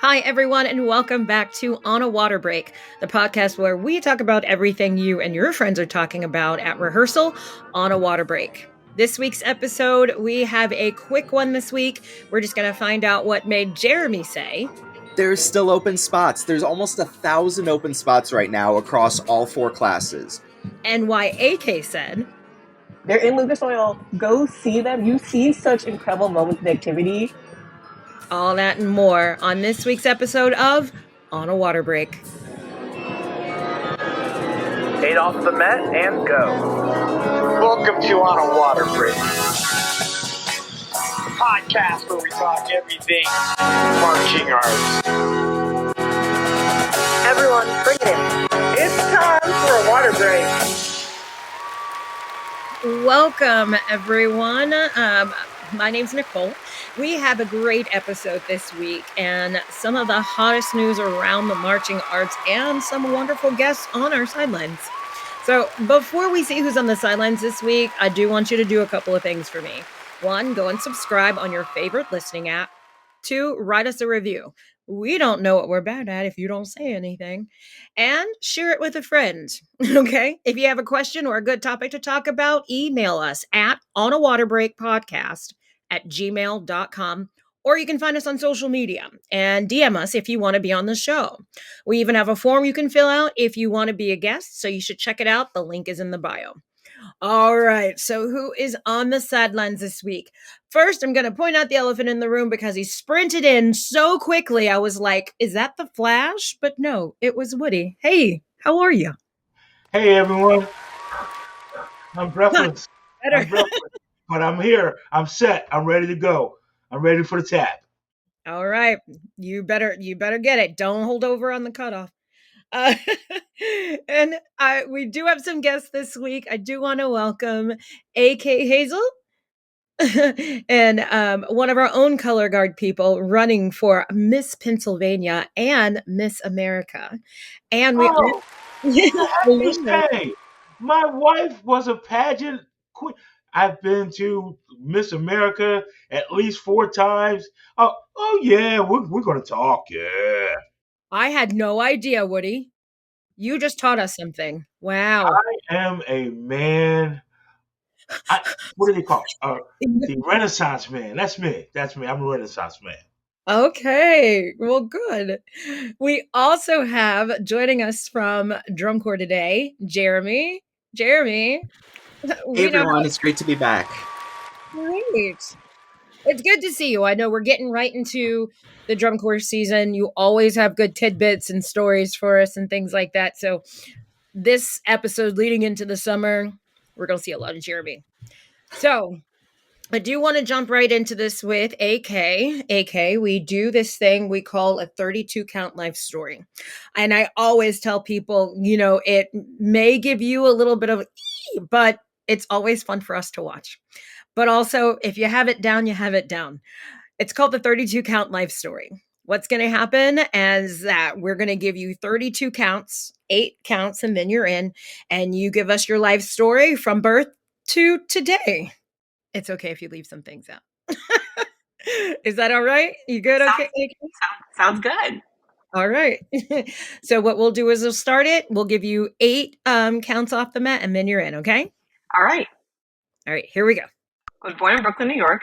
Hi, everyone, and welcome back to On a Water Break, the podcast where we talk about everything you and your friends are talking about at rehearsal on a water break. This week's episode, we have a quick one this week. We're just going to find out what made Jeremy say. There's still open spots. There's almost 1,000 open spots right now across all 4 classes. And why AK said. They're in Lucas Oil. Go see them. You see such incredible moments of activity. All that and more on this week's episode of On a Water Break. 8 off the mat and go. Welcome to On a Water Break, the podcast where we talk everything marching arts. Everyone, bring it in. It's time for a water break. Welcome, everyone. My name's Nicole. We have a great episode this week and some of the hottest news around the marching arts and some wonderful guests on our sidelines. So before we see who's on the sidelines this week, I do want you to do a couple of things for me. 1, go and subscribe on your favorite listening app. 2, write us a review. We don't know what we're bad at if you don't say anything. And share it with a friend, okay? If you have a question or a good topic to talk about, email us at onawaterbreakpodcast@gmail.com, or you can find us on social media and DM us if you want to be on the show. We even have a form you can fill out if you want to be a guest, so you should check it out. The link is in the bio. All right, so who is on the sidelines this week? First, I'm going to point out the elephant in the room because he sprinted in so quickly. I was like, is that the Flash? But no, it was Woody. Hey, how are you? Hey, everyone. I'm breathless. But I'm here. I'm set. I'm ready to go. I'm ready for the tap. All right, you better get it. Don't hold over on the cutoff. And we do have some guests this week. I do want to welcome AK Hazel and one of our own color guard people running for Miss Pennsylvania and Miss America. And we Happy day. My wife was a pageant queen. I've been to Miss America at least 4 times. Oh yeah, we're going to talk. Yeah. I had no idea, Woody. You just taught us something. Wow. I am a man. What do they call it? The Renaissance man. That's me. I'm a Renaissance man. Okay, well, good. We also have joining us from Drum Corps today, Jeremy. Jeremy. Hey everyone, it's great to be back. Great. It's good to see you. I know we're getting right into the Drum Corps season. You always have good tidbits and stories for us and things like that. So this episode leading into the summer, we're going to see a lot of Jeremy. So I do want to jump right into this with AK. AK, we do this thing we call a 32 count life story. And I always tell people, it may give you a little bit of, but it's always fun for us to watch. But also, if you have it down, you have it down. It's called the 32 count life story. What's going to happen is that we're going to give you 32 counts, 8 counts, and then you're in. And you give us your life story from birth to today. It's okay if you leave some things out. Is that all right? You good? Okay. Sounds good. All right. So what we'll do is we'll start it. We'll give you 8 counts off the mat, and then you're in. Okay. All right. All right. Here we go. I was born in Brooklyn, New York.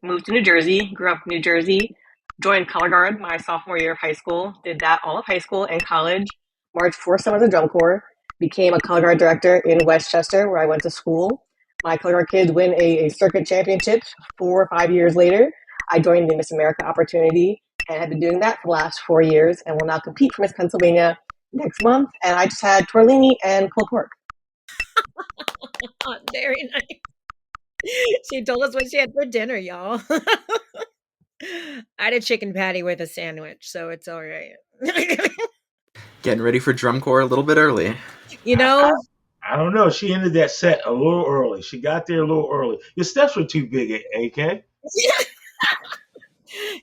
Moved to New Jersey. Grew up in New Jersey. Joined color guard my sophomore year of high school. Did that all of high school and college. Marched 4 summers of drum corps. Became a color guard director in Westchester, where I went to school. My color guard kids win a circuit championship 4 or 5 years later. I joined the Miss America opportunity and have been doing that for the last 4 years and will now compete for Miss Pennsylvania next month. And I just had tortellini and pulled pork. Very nice. She told us what she had for dinner, y'all. I had a chicken patty with a sandwich, so it's all right. Getting ready for drum corps a little bit early. I don't know. She ended that set a little early. She got there a little early. Your steps were too big, AK.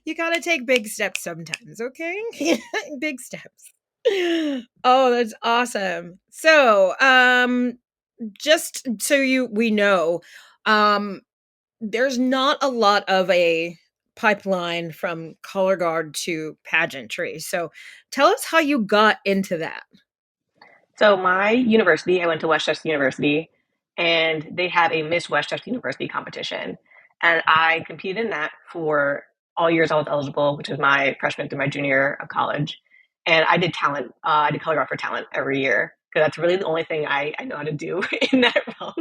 You got to take big steps sometimes, okay? Big steps. Oh, that's awesome. So, just so we know, there's not a lot of a pipeline from color guard to pageantry. So tell us how you got into that. So my university, I went to Westchester University, and they have a Miss Westchester University competition. And I competed in that for all years I was eligible, which was my freshman through my junior year of college. And I did talent. I did color guard for talent every year because that's really the only thing I know how to do in that realm.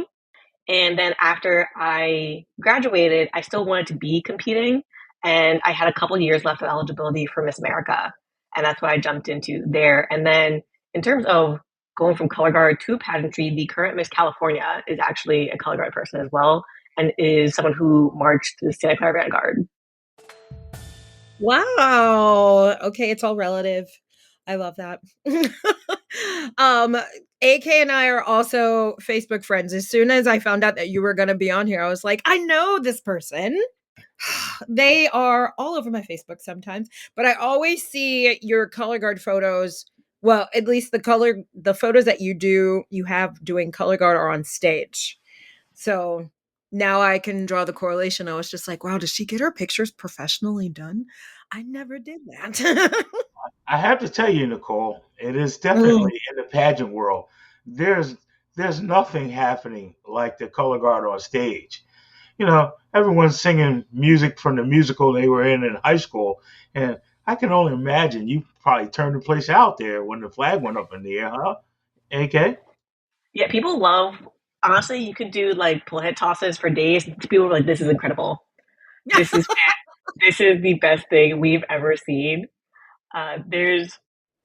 And then after I graduated, I still wanted to be competing. And I had a couple years left of eligibility for Miss America. And that's what I jumped into there. And then in terms of going from color guard to pageantry, the current Miss California is actually a color guard person as well, and is someone who marched the Santa Clara Vanguard. Wow. Okay, it's all relative. I love that. AK and I are also Facebook friends. As soon as I found out that you were going to be on here, I was like, I know this person. They are all over my Facebook sometimes, but I always see your color guard photos. Well, at least the photos that you have doing color guard are on stage. So now I can draw the correlation. I was just like, wow, does she get her pictures professionally done? I never did that. I have to tell you, Nicole, it is Mm. definitely in the pageant world. There's there's nothing happening like the color guard on stage. Everyone's singing music from the musical they were in high school, and I can only imagine you probably turned the place out there when the flag went up in the air, huh? AK? Yeah, people love, honestly, you could do like pull head tosses for days. People are like, this is incredible. This is this is the best thing we've ever seen. There's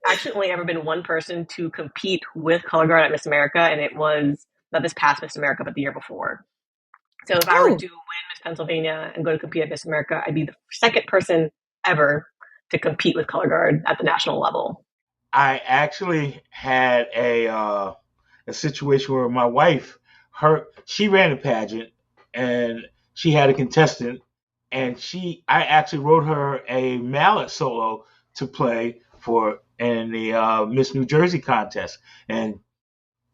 actually only ever been one person to compete with color guard at Miss America, and it was not this past Miss America, but the year before. So if I were to Oh, win Miss Pennsylvania and go to compete at Miss America, I'd be the second person ever to compete with color guard at the national level. I actually had a situation where my wife, she ran a pageant, and she had a contestant, and I actually wrote her a mallet solo to play for in the Miss New Jersey contest, and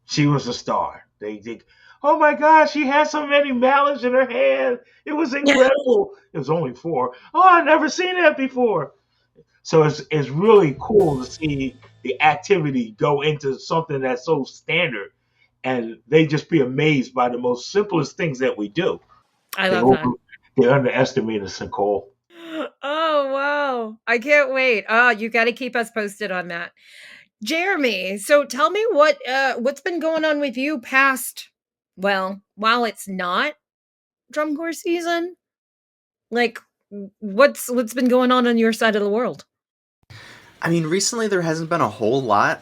she was a star. They oh my gosh, she had so many mallets in her hand. It was incredible. It was only four. Oh, I've never seen that before. So it's really cool to see the activity go into something that's so standard, and they just be amazed by the most simplest things that we do. I They love that. they underestimate us, Nicole. Oh, wow. I can't wait. Oh, you got to keep us posted on that. Jeremy, so tell me what's been going on with you past, well, while it's not drum corps season? Like what's been going on your side of the world? I mean, recently there hasn't been a whole lot.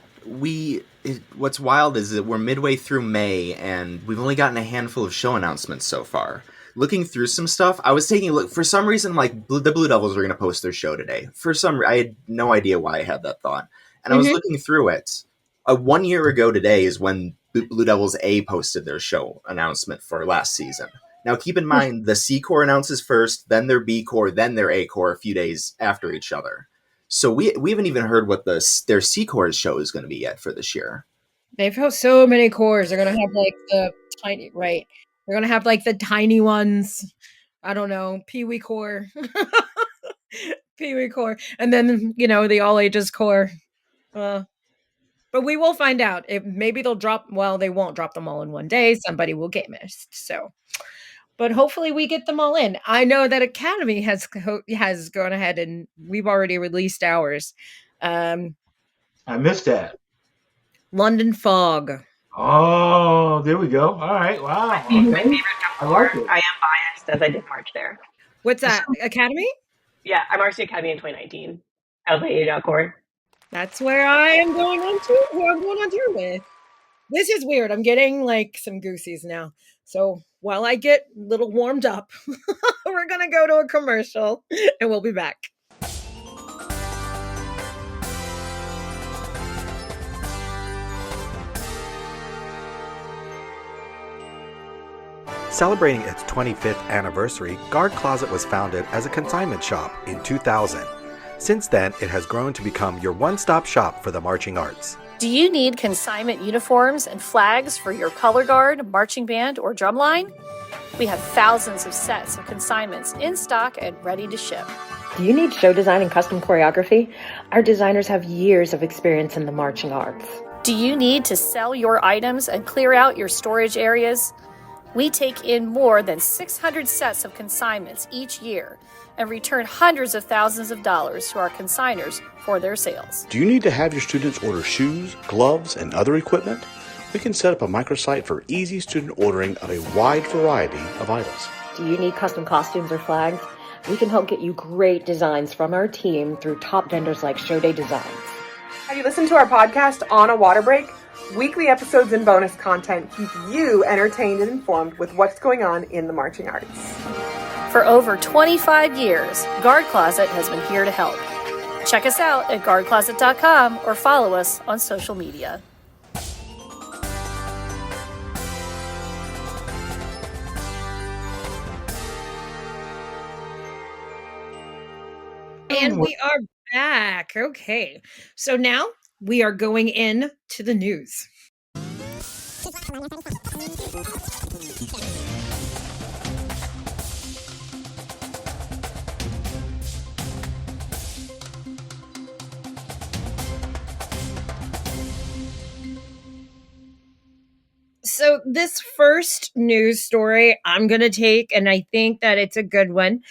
What's wild is that we're midway through May, and we've only gotten a handful of show announcements so far. Looking through some stuff, I was taking a look. For some reason, like the Blue Devils were going to post their show today. I had no idea why I had that thought, and I was Mhm. looking through it. 1 year ago today is when Blue Devils A posted their show announcement for last season. Now, keep in mind the C Corps announces first, then their B Corps, then their A Corps a few days after each other. So we haven't even heard what their C Corps show is going to be yet for this year. They've had so many cores. They're gonna have like the tiny right. They're gonna have like the tiny ones. I don't know, Pee Wee core. Pee Wee core. And then, the all ages core. Uh, but we will find out. If maybe they'll drop, well, they won't drop them all in one day. Somebody will get missed. So but hopefully we get them all in. I know that Academy has gone ahead and we've already released ours. Um, I missed that. London Fog. Oh, there we go. All right. My, Wow. my Okay. favorite drum I like corps. it. I am biased as I did March there. What's that? Academy? Yeah, I marched the Academy in 2019. I was my age out corps. That's where I am going on to. Who I'm going on tour with. This is weird. I'm getting like some goosies now. So while I get a little warmed up, we're gonna go to a commercial and we'll be back. Celebrating its 25th anniversary, Guard Closet was founded as a consignment shop in 2000. Since then, it has grown to become your one-stop shop for the marching arts. Do you need consignment uniforms and flags for your color guard, marching band, or drumline? We have thousands of sets of consignments in stock and ready to ship. Do you need show design and custom choreography? Our designers have years of experience in the marching arts. Do you need to sell your items and clear out your storage areas? We take in more than 600 sets of consignments each year and return hundreds of thousands of dollars to our consigners for their sales. Do you need to have your students order shoes, gloves, and other equipment? We can set up a microsite for easy student ordering of a wide variety of items. Do you need custom costumes or flags? We can help get you great designs from our team through top vendors like Show Day Designs. Have you listened to our podcast On a Water Break? Weekly episodes and bonus content keep you entertained and informed with what's going on in the marching arts. For over 25 years, Guard Closet has been here to help. Check us out at guardcloset.com or follow us on social media. And we are back. Okay. So now we are going in to the news. So this first news story I'm going to take, and I think that it's a good one.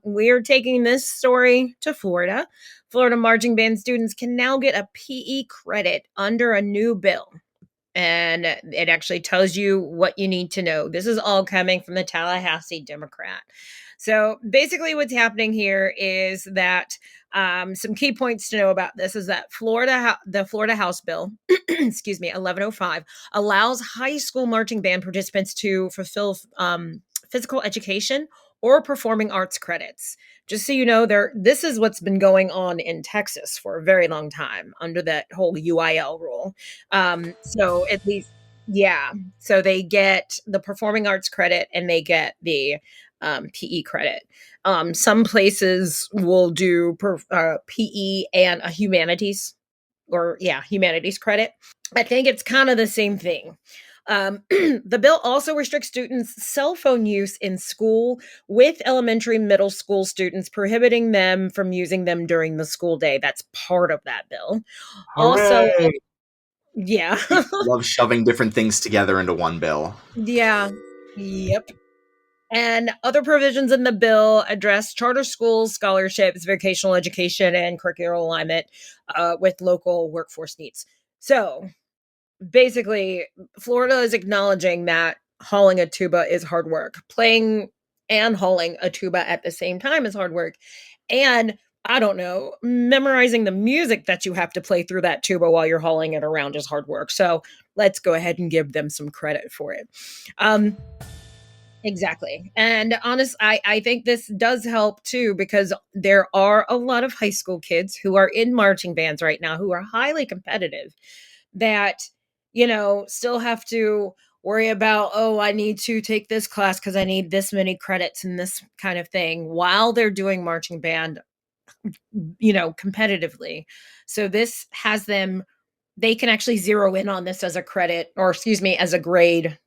We're taking this story to Florida. Florida marching band students can now get a PE credit under a new bill. And it actually tells you what you need to know. This is all coming from the Tallahassee Democrat. So basically what's happening here is that some key points to know about this is that the Florida House Bill, excuse me, 1105, allows high school marching band participants to fulfill physical education or performing arts credits. Just so you know, this is what's been going on in Texas for a very long time under that whole UIL rule. So at least, yeah. So they get the performing arts credit and they get the PE credit. Some places will do PE and a humanities credit. I think it's kind of the same thing. The bill also restricts students' cell phone use in school with elementary, middle school students, prohibiting them from using them during the school day. That's part of that bill. Also, yeah. Love shoving different things together into one bill. Yeah. Yep. And other provisions in the bill address charter schools, scholarships, vocational education, and curricular alignment with local workforce needs. So basically, Florida is acknowledging that hauling a tuba is hard work. Playing and hauling a tuba at the same time is hard work. And I don't know, memorizing the music that you have to play through that tuba while you're hauling it around is hard work. So let's go ahead and give them some credit for it. Exactly. And I think this does help too, because there are a lot of high school kids who are in marching bands right now who are highly competitive that, still have to worry about, I need to take this class because I need this many credits and this kind of thing while they're doing marching band, competitively. So this has they can actually zero in on this as a credit, or as a grade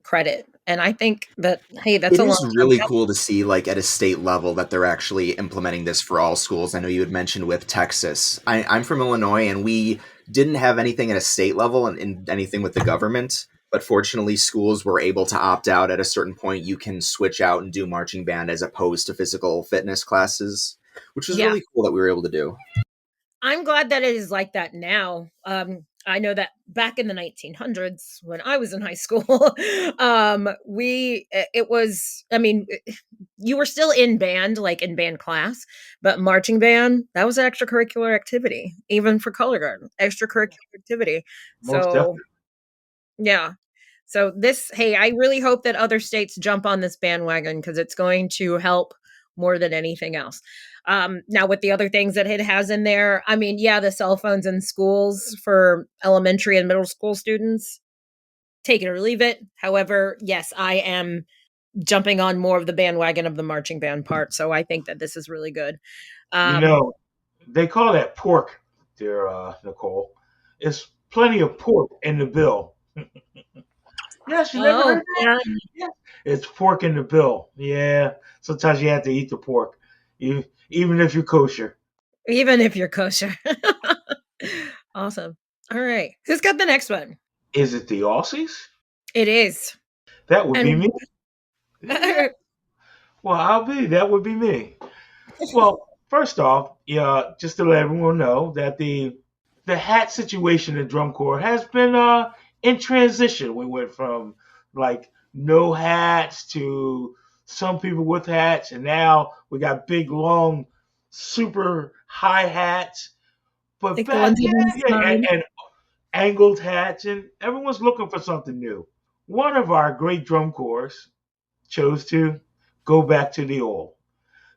credit. And I think that, hey, that's It is really cool to see, like, at a state level that they're actually implementing this for all schools. I know you had mentioned with Texas. I'm from Illinois, and we didn't have anything at a state level and anything with the government. But fortunately, schools were able to opt out at a certain point. You can switch out and do marching band as opposed to physical fitness classes, which is really cool that we were able to do. I'm glad that it is like that now. I know that back in the 1900s when I was in high school, you were still in band, like in band class, but marching band, that was an extracurricular activity, even for color guard, extracurricular activity. Definitely. Yeah. So I really hope that other states jump on this bandwagon because it's going to help more than anything else. Now with the other things that it has in there, the cell phones in schools for elementary and middle school students, take it or leave it. However, yes, I am jumping on more of the bandwagon of the marching band part. So I think that this is really good. They call that pork there, Nicole. It's plenty of pork in the bill. Yes, you never Oh, heard that? yeah. Yeah. It's pork in the bill. Yeah. Sometimes you have to eat the pork, even if you're kosher. Even if you're kosher. Awesome. All right. Who's got the next one? Is it the Aussies? It is. That would be And me. Yeah. Well, that would be me. Well, first off, yeah, just to let everyone know that the hat situation in drum corps has been in transition. We went from like no hats to some people with hats, and now we got big, long, super high hats. But like the ones you and angled hats, and everyone's looking for something new. One of our great drum corps chose to go back to the old.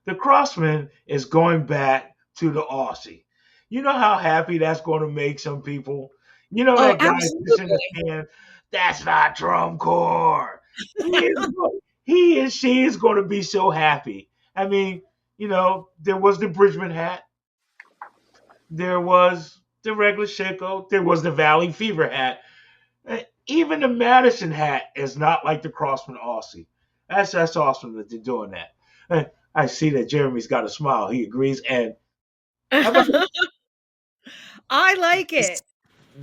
The Crossmen is going back to the Aussie. You know how happy that's going to make some people? You know Oh, that guy sits in the absolutely. stand, that's not drum corps. He and she is going to be so happy. I mean, there was the Bridgman hat, there was the regular Shako, there was the Valley Fever hat. Even the Madison hat is not like the Crossman Aussie. That's awesome that they're doing that. I see that Jeremy's got a smile. He agrees. And how about I like it.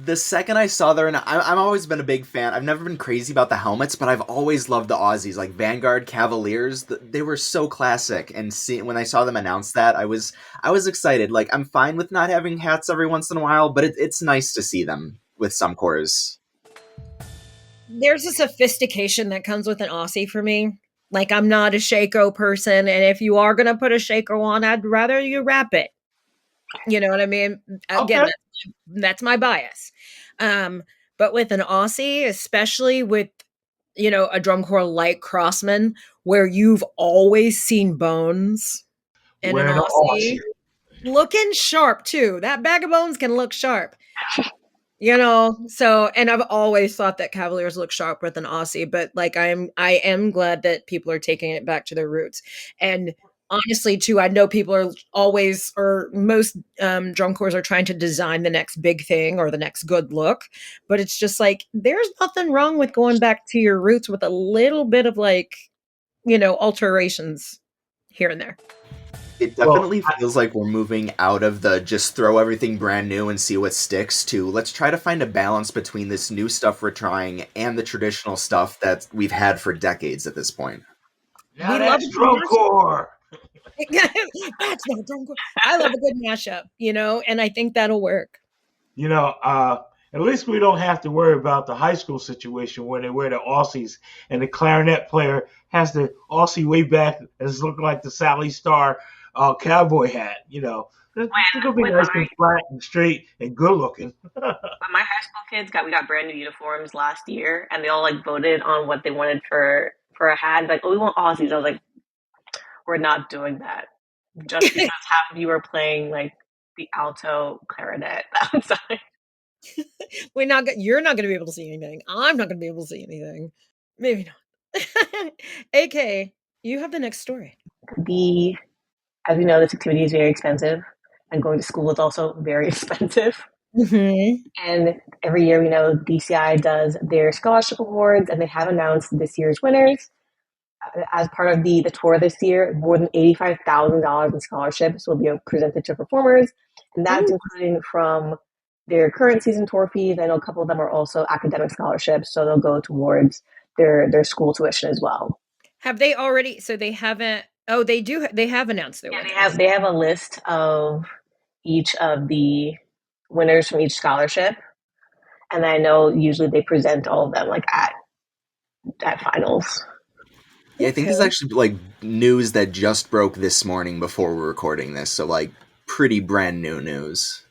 The second I saw there, and I've always been a big fan. I've never been crazy about the helmets, but I've always loved the Aussies, like Vanguard, Cavaliers. They were so classic, and when I saw them announce that, I was excited. Like, I'm fine with not having hats every once in a while, but it's nice to see them with some corps. There's a sophistication that comes with an Aussie for me. Like, I'm not a Shako person, and if you are going to put a Shako on, I'd rather you wrap it. You know what I mean? Again, okay? that's my bias. But with an Aussie, especially with a drum corps like Crossman, where you've always seen bones in an Wearing an Aussie, Aussie. looking sharp too. That bag of bones can look sharp. So, and I've always thought that Cavaliers look sharp with an Aussie, but like I am glad that people are taking it back to their roots. And honestly, too, I know people are always, or most drum corps are trying to design the next big thing or the next good look, but it's just like there's nothing wrong with going back to your roots with a little bit of like alterations here and there. It Well, definitely feels like we're moving out of the just throw everything brand new and see what sticks to let's try to find a balance between this new stuff we're trying and the traditional stuff that we've had for decades at this point. now We love that's a good drum corps. That's not drum corps. I love a good mashup, and I think that'll work. At least we don't have to worry about the high school situation where they wear the Aussies and the clarinet player has the Aussie way back and it's looking like the Sally Star cowboy hat. It's gonna be When nice and flat and straight and good looking. my high school kids we got brand new uniforms last year, and they all like voted on what they wanted for a hat. Like, oh, we want Aussies. I was like, we're not doing that just because half of you are playing like the alto clarinet outside. You're not going to be able to see anything. I'm not going to be able to see anything. Maybe not. AK, you have the next story. As we know, this activity is very expensive, and going to school is also very expensive. Mm-hmm. And every year, we know DCI does their scholarship awards, and they have announced this year's winners. As part of the tour this year, more than $85,000 in scholarships will be presented to performers, and that's including from their current season tour fees. I know a couple of them are also academic scholarships, so they'll go towards their school tuition as well. Have they already? So they haven't. Oh, they do. They have announced their winners. They have a list of each of the winners from each scholarship, and I know usually they present all of them like at finals. Yeah, I think this is actually like news that just broke this morning before we're recording this, so like pretty brand new news.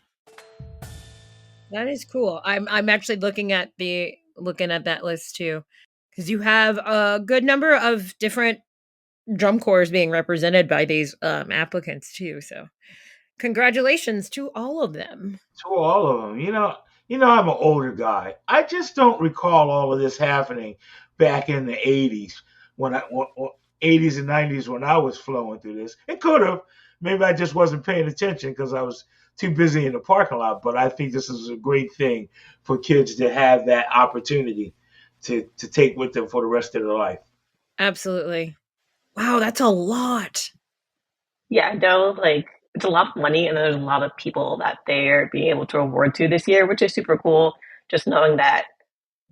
That is cool. I'm actually looking at that list too, because you have a good number of different drum corps being represented by these applicants too. So, congratulations to all of them. To all of them, I'm an older guy. I just don't recall all of this happening back in the '80s when 80s and '90s when I was flowing through this. It could have. Maybe I just wasn't paying attention because I was too busy in the parking lot. But I think this is a great thing for kids to have that opportunity. to take with them for the rest of their life. Absolutely. Wow, that's a lot. Yeah, no, like it's a lot of money, and there's a lot of people that they're being able to award to this year, which is super cool. Just knowing that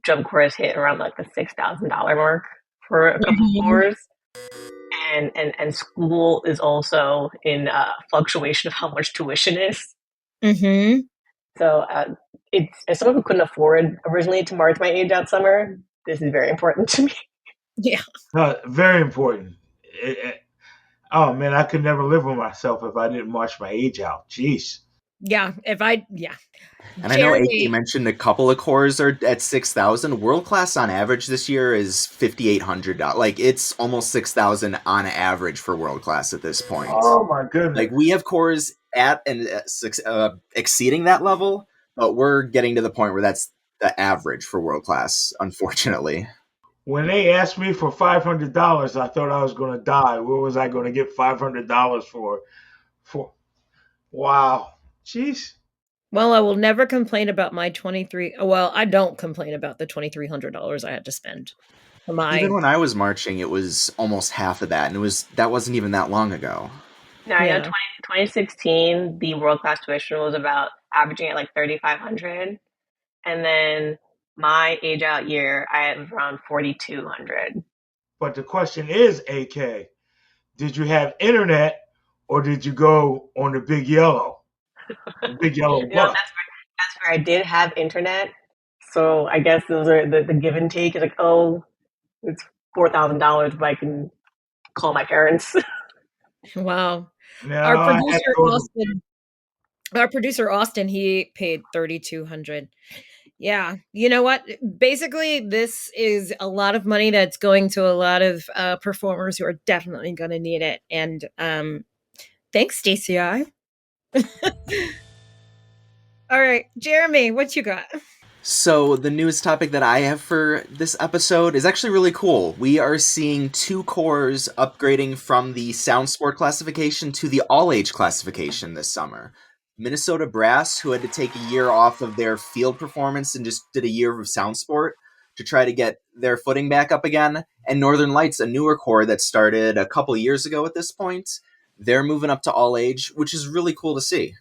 drum corps hit around like the $6,000 mark for a couple corps, and school is also in fluctuation of how much tuition is. Mm-hmm. So it's as someone who couldn't afford originally to march my age out summer, this is very important to me. Yeah. Very important. Oh man, I could never live with myself if I didn't march my age out. Jeez. Yeah. Yeah. And I know AK Jeremy, mentioned a couple of cores are at 6,000. World class on average this year is $5,800. Like it's almost 6,000 on average for world class at this point. Oh my goodness. Like we have cores at and exceeding that level, but we're getting to the point where that's the average for world class, unfortunately. When they asked me for $500, I thought I was going to die. What was I going to get $500 for? Wow. Jeez. well, I will never complain about my 23. Well, I don't complain about the $2,300 I had to spend for my. Even when I was marching, it was almost half of that, and that wasn't even that long ago. Now I know Yeah. 2016, the world class tuition was about averaging at like 3,500, and then my age out year, I was around 4,200. But the question is, AK, did you have internet or did you go on the big yellow? The big yellow You know, bus. that's where I did have internet. So I guess those are the give and take. It's like, oh, it's $4,000, but I can call my parents. Wow. Now Our I had to producer go to Austin. Our producer Austin, he paid 3,200. Yeah. You know what? Basically, this is a lot of money that's going to a lot of performers who are definitely going to need it. And thanks, DCI. All right, Jeremy, what you got? So, the newest topic that I have for this episode is actually really cool. We are seeing 2 cores upgrading from the sound sport classification to the all age classification this summer. Minnesota Brass, who had to take a year off of their field performance and just did a year of sound sport to try to get their footing back up again, and Northern Lights, a newer corps that started a couple years ago at this point. They're moving up to all age, which is really cool to see.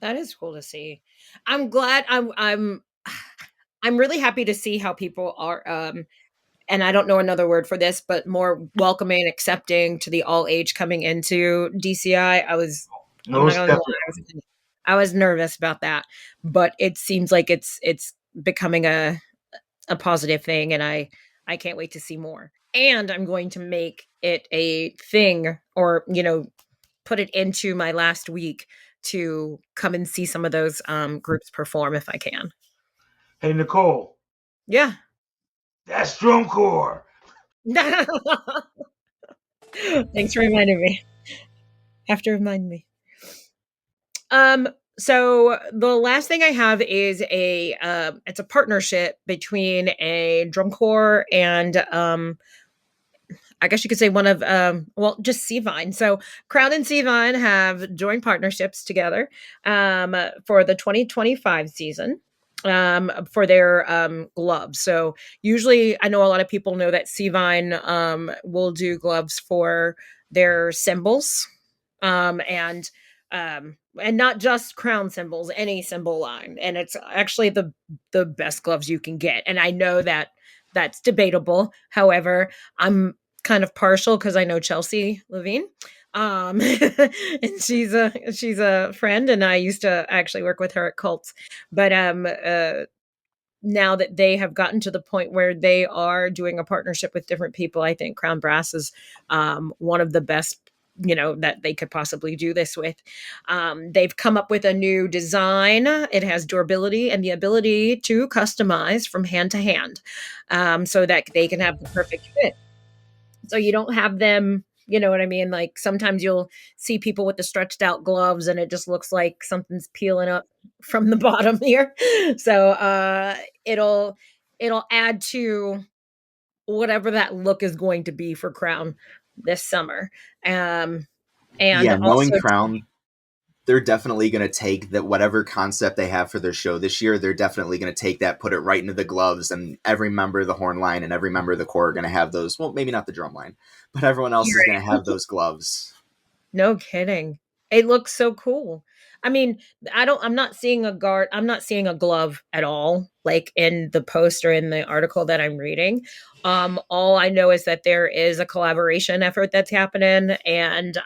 That is cool to see. I'm glad. I'm really happy to see how people are. And I don't know another word for this, but more welcoming, accepting to the all age coming into DCI. I'm not most gonna lie, definitely. I was nervous about that, but it seems like it's becoming a positive thing, and I can't wait to see more. And I'm going to make it a thing, or put it into my last week to come and see some of those groups perform if I can. Hey Nicole, Yeah. that's drum corps. Thanks for reminding me. Have to remind me. So the last thing I have is it's a partnership between a drum corps and I guess you could say one of just Seavine. So Crown and Seavine have joined partnerships together for the 2025 season for their gloves. So usually I know a lot of people know that Seavine will do gloves for their cymbals and not just Crown cymbals, any cymbal line. And it's actually the best gloves you can get. And I know that that's debatable. However, I'm kind of partial because I know Chelsea Levine. And she's a friend, and I used to actually work with her at Colts. But now that they have gotten to the point where they are doing a partnership with different people, I think Crown Brass is one of the best that they could possibly do this with. They've come up with a new design. It has durability and the ability to customize from hand to hand so that they can have the perfect fit. So you don't have them, you know what I mean? Like sometimes you'll see people with the stretched out gloves and it just looks like something's peeling up from the bottom here. So it'll add to whatever that look is going to be for Crown this summer. And Yeah, knowing also Crown, they're definitely going to take that, whatever concept they have for their show this year, they're definitely going to take that, put it right into the gloves, and every member of the horn line and every member of the corps are going to have those. Well, maybe not the drum line, but everyone else is going to have those gloves. No kidding. It looks so cool. I mean, I'm not seeing a guard. I'm not seeing a glove at all, like in the post or in the article that I'm reading. All I know is that there is a collaboration effort that's happening, and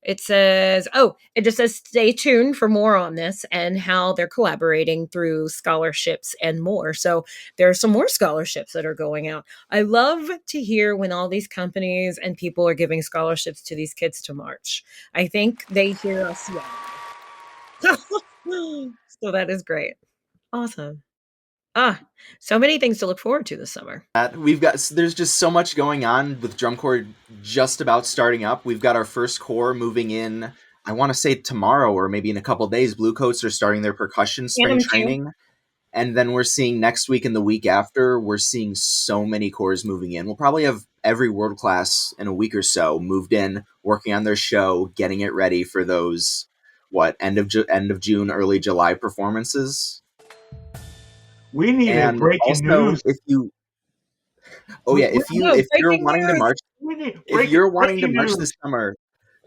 it says, it just says stay tuned for more on this and how they're collaborating through scholarships and more. So there are some more scholarships that are going out. I love to hear when all these companies and people are giving scholarships to these kids to march. I think they hear us yell. So that is great. Awesome. So many things to look forward to this summer. There's just so much going on with drum corps just about starting up. We've got our first corps moving in, I want to say tomorrow or maybe in a couple of days. Blue Coats are starting their percussion spring training. And then we're seeing next week and the week after, we're seeing so many corps moving in. We'll probably have every world class in a week or so moved in, working on their show, getting it ready for those, end of June, early July performances. We need a breaking news. If you're wanting to march, this summer,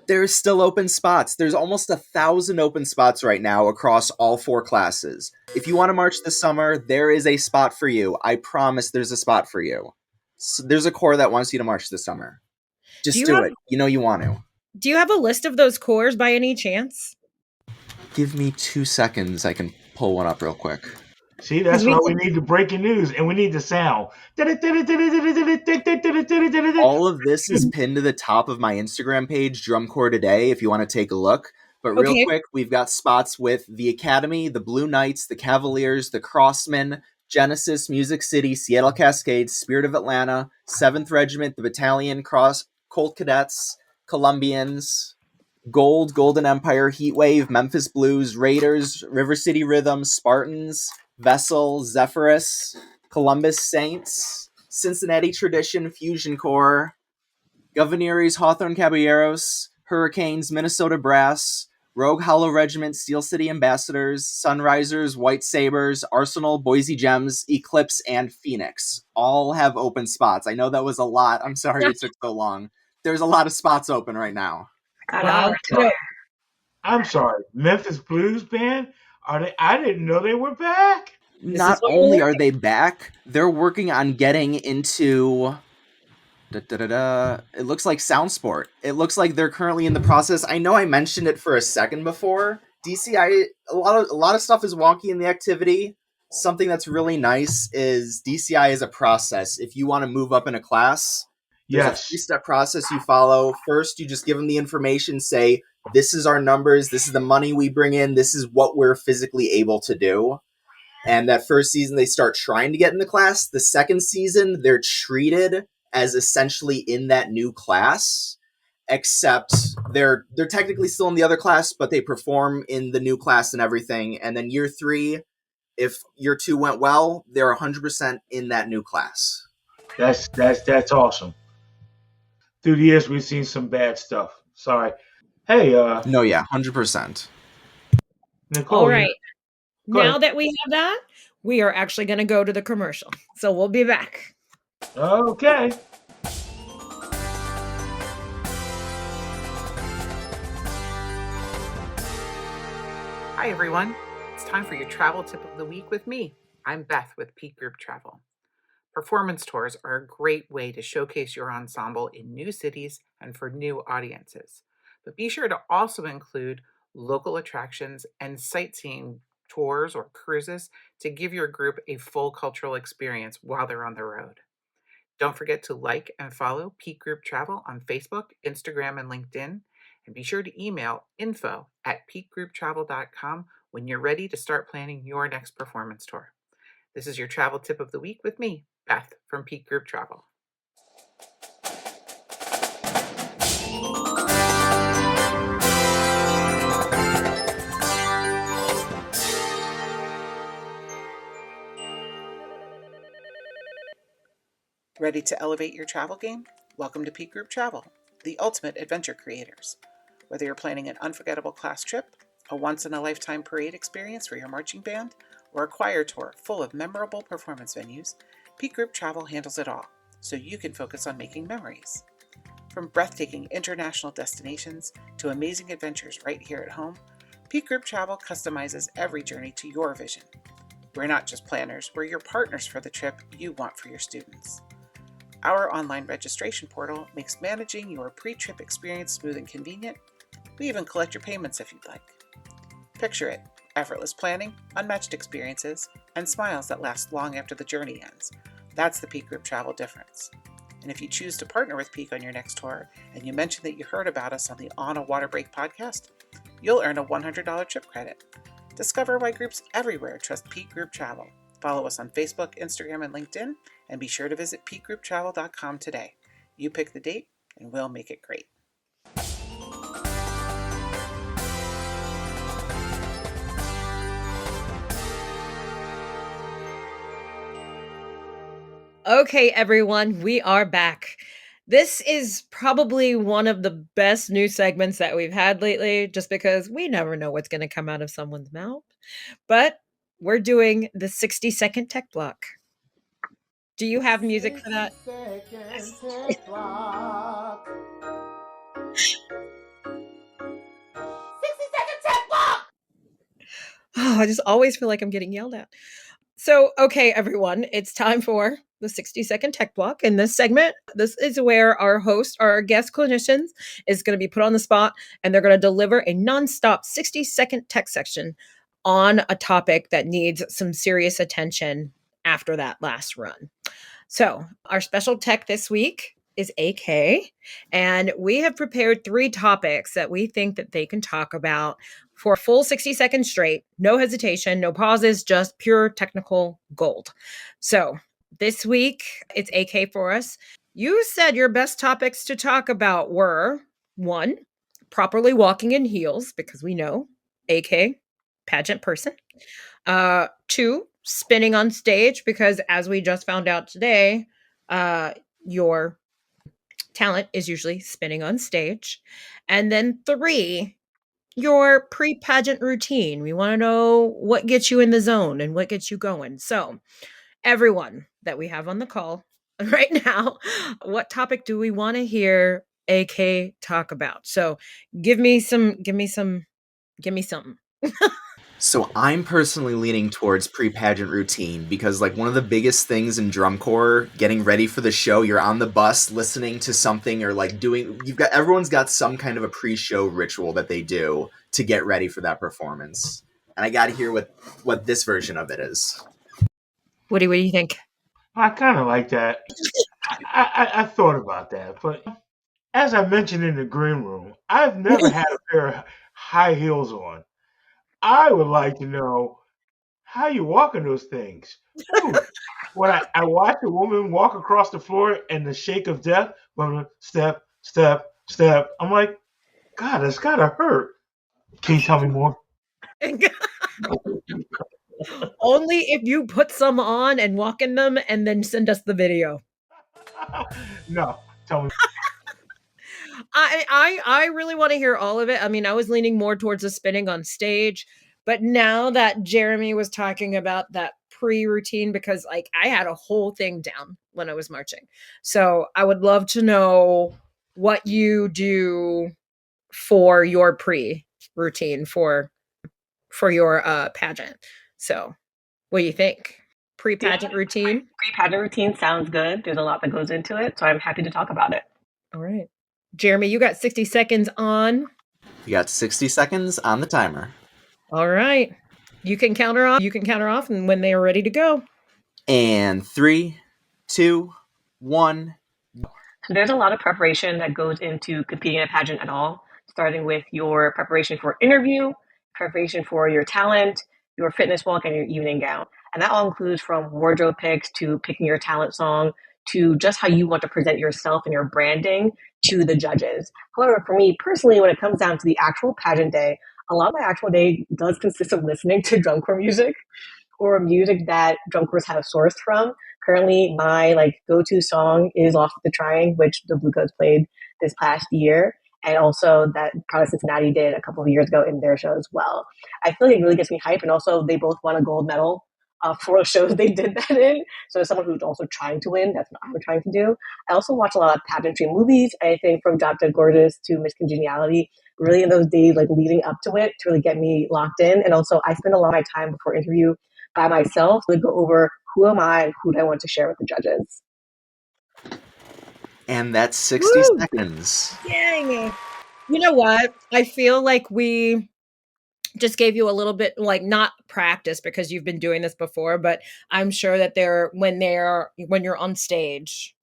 there's still open spots. There's almost 1,000 open spots right now across all 4 classes. If you want to march this summer, there is a spot for you. I promise there's a spot for you. So there's a corps that wants you to march this summer. Just do it. You know you want to. Do you have a list of those corps by any chance? Give me 2 seconds. I can pull one up real quick. See, that's why we need the breaking news, and we need the sound. All of this is pinned to the top of my Instagram page, Drum Corps Today, if you want to take a look. But real quick, we've got spots with the Academy, the Blue Knights, the Cavaliers, the Crossmen, Genesis, Music City, Seattle Cascades, Spirit of Atlanta, 7th Regiment, the Battalion, Colt Cadets, Columbians, Gold, Golden Empire, Heatwave, Memphis Blues, Raiders, River City Rhythm, Spartans, Vessel, Zephyrus, Columbus Saints, Cincinnati Tradition, Fusion Corps, Governories, Hawthorne Caballeros, Hurricanes, Minnesota Brass, Rogue Hollow Regiment, Steel City Ambassadors, Sunrisers, White Sabres, Arsenal, Boise Gems, Eclipse, and Phoenix. All have open spots. I know that was a lot. I'm sorry it took so long. There's a lot of spots open right now. Wow. I'm sorry. Memphis Blues Band? I didn't know they were back. Not only are they back, they're working on getting into it looks like Sound Sport. It looks like they're currently in the process. I know I mentioned it for a second before. DCI, a lot of stuff is wonky in the activity. Something that's really nice is DCI is a process. If you want to move up in a class, there's a 3-step process you follow. First, you just give them the information, say, this is our numbers, this is the money we bring in, this is what we're physically able to do. And that first season, they start trying to get in the class. The second season, they're treated as essentially in that new class, except they're technically still in the other class, but they perform in the new class and everything. And then year 3, if year 2 went well, they're 100% in that new class. That's awesome. Through the years, we've seen some bad stuff. Sorry. Hey, no, yeah, 100%. Nicole. All right. Now that we have that, we are actually going to go to the commercial. So we'll be back. Okay. Hi, everyone. It's time for your travel tip of the week with me. I'm Beth with Peak Group Travel. Performance tours are a great way to showcase your ensemble in new cities and for new audiences. But be sure to also include local attractions and sightseeing tours or cruises to give your group a full cultural experience while they're on the road. Don't forget to like and follow Peak Group Travel on Facebook, Instagram, and LinkedIn. And be sure to email info@peakgrouptravel.com when you're ready to start planning your next performance tour. This is your travel tip of the week with me, Beth from Peak Group Travel. Ready to elevate your travel game? Welcome to Peak Group Travel, the ultimate adventure creators. Whether you're planning an unforgettable class trip, a once-in-a-lifetime parade experience for your marching band, or a choir tour full of memorable performance venues, Peak Group Travel handles it all, so you can focus on making memories. From breathtaking international destinations to amazing adventures right here at home, Peak Group Travel customizes every journey to your vision. We're not just planners, we're your partners for the trip you want for your students. Our online registration portal makes managing your pre-trip experience smooth and convenient. We even collect your payments if you'd like. Picture it, effortless planning, unmatched experiences, and smiles that last long after the journey ends. That's the Peak Group Travel difference. And if you choose to partner with Peak on your next tour, and you mention that you heard about us on the On a Water Break podcast, you'll earn a $100 trip credit. Discover why groups everywhere trust Peak Group Travel. Follow us on Facebook, Instagram, and LinkedIn, and be sure to visit peakgrouptravel.com today. You pick the date, and we'll make it great. Okay, everyone, we are back. This is probably one of the best news segments that we've had lately, just because we never know what's going to come out of someone's mouth. But we're doing the 60-second tech block. Do you have music for that? 60-second tech block. 60-second tech block! Oh, I just always feel like I'm getting yelled at. So, okay, everyone, it's time for the 60-second tech block. In this segment, this is where our host, our guest clinicians, is going to be put on the spot, and they're going to deliver a nonstop 60-second tech section on a topic that needs some serious attention after that last run. So, our special tech this week is AK, and we have prepared 3 topics that we think that they can talk about for a full 60 seconds straight, no hesitation, no pauses, just pure technical gold. So this week, it's AK for us. You said your best topics to talk about were 1, properly walking in heels, because we know AK, pageant person. 2, spinning on stage, because as we just found out today, your talent is usually spinning on stage. And then 3, your pre-pageant routine. We want to know what gets you in the zone and what gets you going. So, everyone that we have on the call right now, what topic do we want to hear AK talk about? So, give me something. So I'm personally leaning towards pre-pageant routine because like one of the biggest things in drum corps, getting ready for the show, you're on the bus listening to something or like everyone's got some kind of a pre-show ritual that they do to get ready for that performance. And I got to hear what this version of it is. Woody, what do you think? I kind of like that. I thought about that, but as I mentioned in the green room, I've never had a pair of high heels on. I would like to know how you walk in those things. Ooh. When I watch a woman walk across the floor and the shake of death, step, step, step, I'm like, God, that's gotta hurt. Can you tell me more? Only if you put some on and walk in them and then send us the video. No, tell me. I really want to hear all of it. I mean, I was leaning more towards the spinning on stage, but now that Jeremy was talking about that pre-routine, because like I had a whole thing down when I was marching. So I would love to know what you do for your pre-routine for your pageant. So what do you think? Pre-pageant routine? Pre-pageant routine sounds good. There's a lot that goes into it, so I'm happy to talk about it. All right. Jeremy, you got 60 seconds on. You got 60 seconds on the timer. All right. You can counter off and when they are ready to go. And 3, 2, 1. There's a lot of preparation that goes into competing in a pageant at all, starting with your preparation for interview, preparation for your talent, your fitness walk, and your evening gown. And that all includes from wardrobe picks to picking your talent song to just how you want to present yourself and your branding to the judges. However, for me personally, when it comes down to the actual pageant day, a lot of my actual day does consist of listening to drum corps music or music that drum corps have sourced from. Currently, my go-to song is Off the Trying, which the Blue Coats played this past year. and also that Proud Cincinnati did a couple of years ago in their show as well. I feel like it really gets me hype, and also they both won a gold medal for shows they did that in. So as someone who's also trying to win, that's what I'm trying to do. I also watch a lot of pageantry movies. I think from Drop Dead Gorgeous to Miss Congeniality, really in those days, like leading up to it, to really get me locked in. And also, I spend a lot of my time before interview by myself to go over who am I and who do I want to share with the judges. And that's 60 Woo! seconds. Dang. You know what? I feel like we just gave you a little bit, like, not practice because you've been doing this before, but I'm sure that when you're on stage,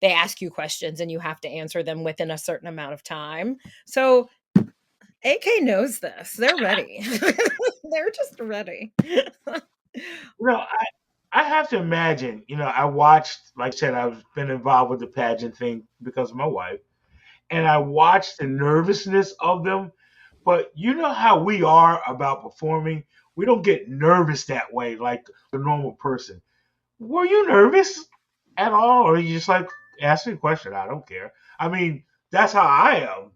they ask you questions and you have to answer them within a certain amount of time. So AK knows this. They're ready. They're just ready. I have to imagine, I watched, like I said, I've been involved with the pageant thing because of my wife, and I watched the nervousness of them. But you know how we are about performing? We don't get nervous that way like a normal person. Were you nervous at all? Or you just like, ask me a question? I don't care. I mean, that's how I am.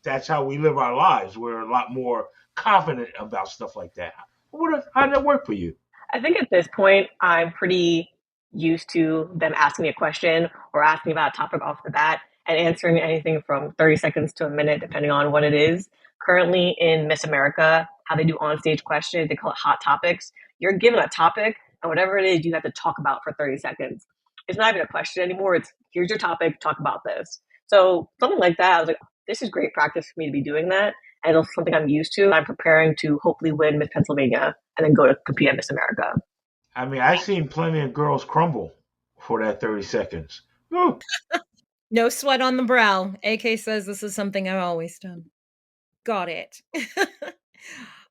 That's how we live our lives. We're a lot more confident about stuff like that. How did that work for you? I think at this point, I'm pretty used to them asking me a question or asking about a topic off the bat and answering anything from 30 seconds to a minute, depending on what it is. Currently in Miss America, how they do on-stage questions, they call it hot topics. You're given a topic, and whatever it is, you have to talk about for 30 seconds. It's not even a question anymore. It's, here's your topic, talk about this. So something like that, I was like, this is great practice for me to be doing that. And it's something I'm used to. I'm preparing to hopefully win Miss Pennsylvania and then go to compete at Miss America. I mean, I've seen plenty of girls crumble for that 30 seconds. Woo. No sweat on the brow. AK says this is something I've always done. Got it.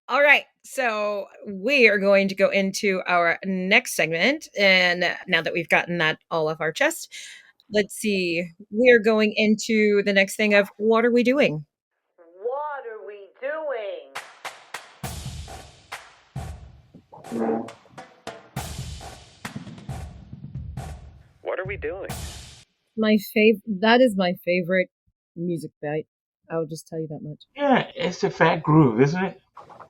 All right. So we are going to go into our next segment. And now that we've gotten that all off our chest, let's see. We're going into the next thing of what are we doing? What are we doing? What are we doing? That is my favorite music bite. I will just tell you that much. Yeah, it's a fat groove, isn't it?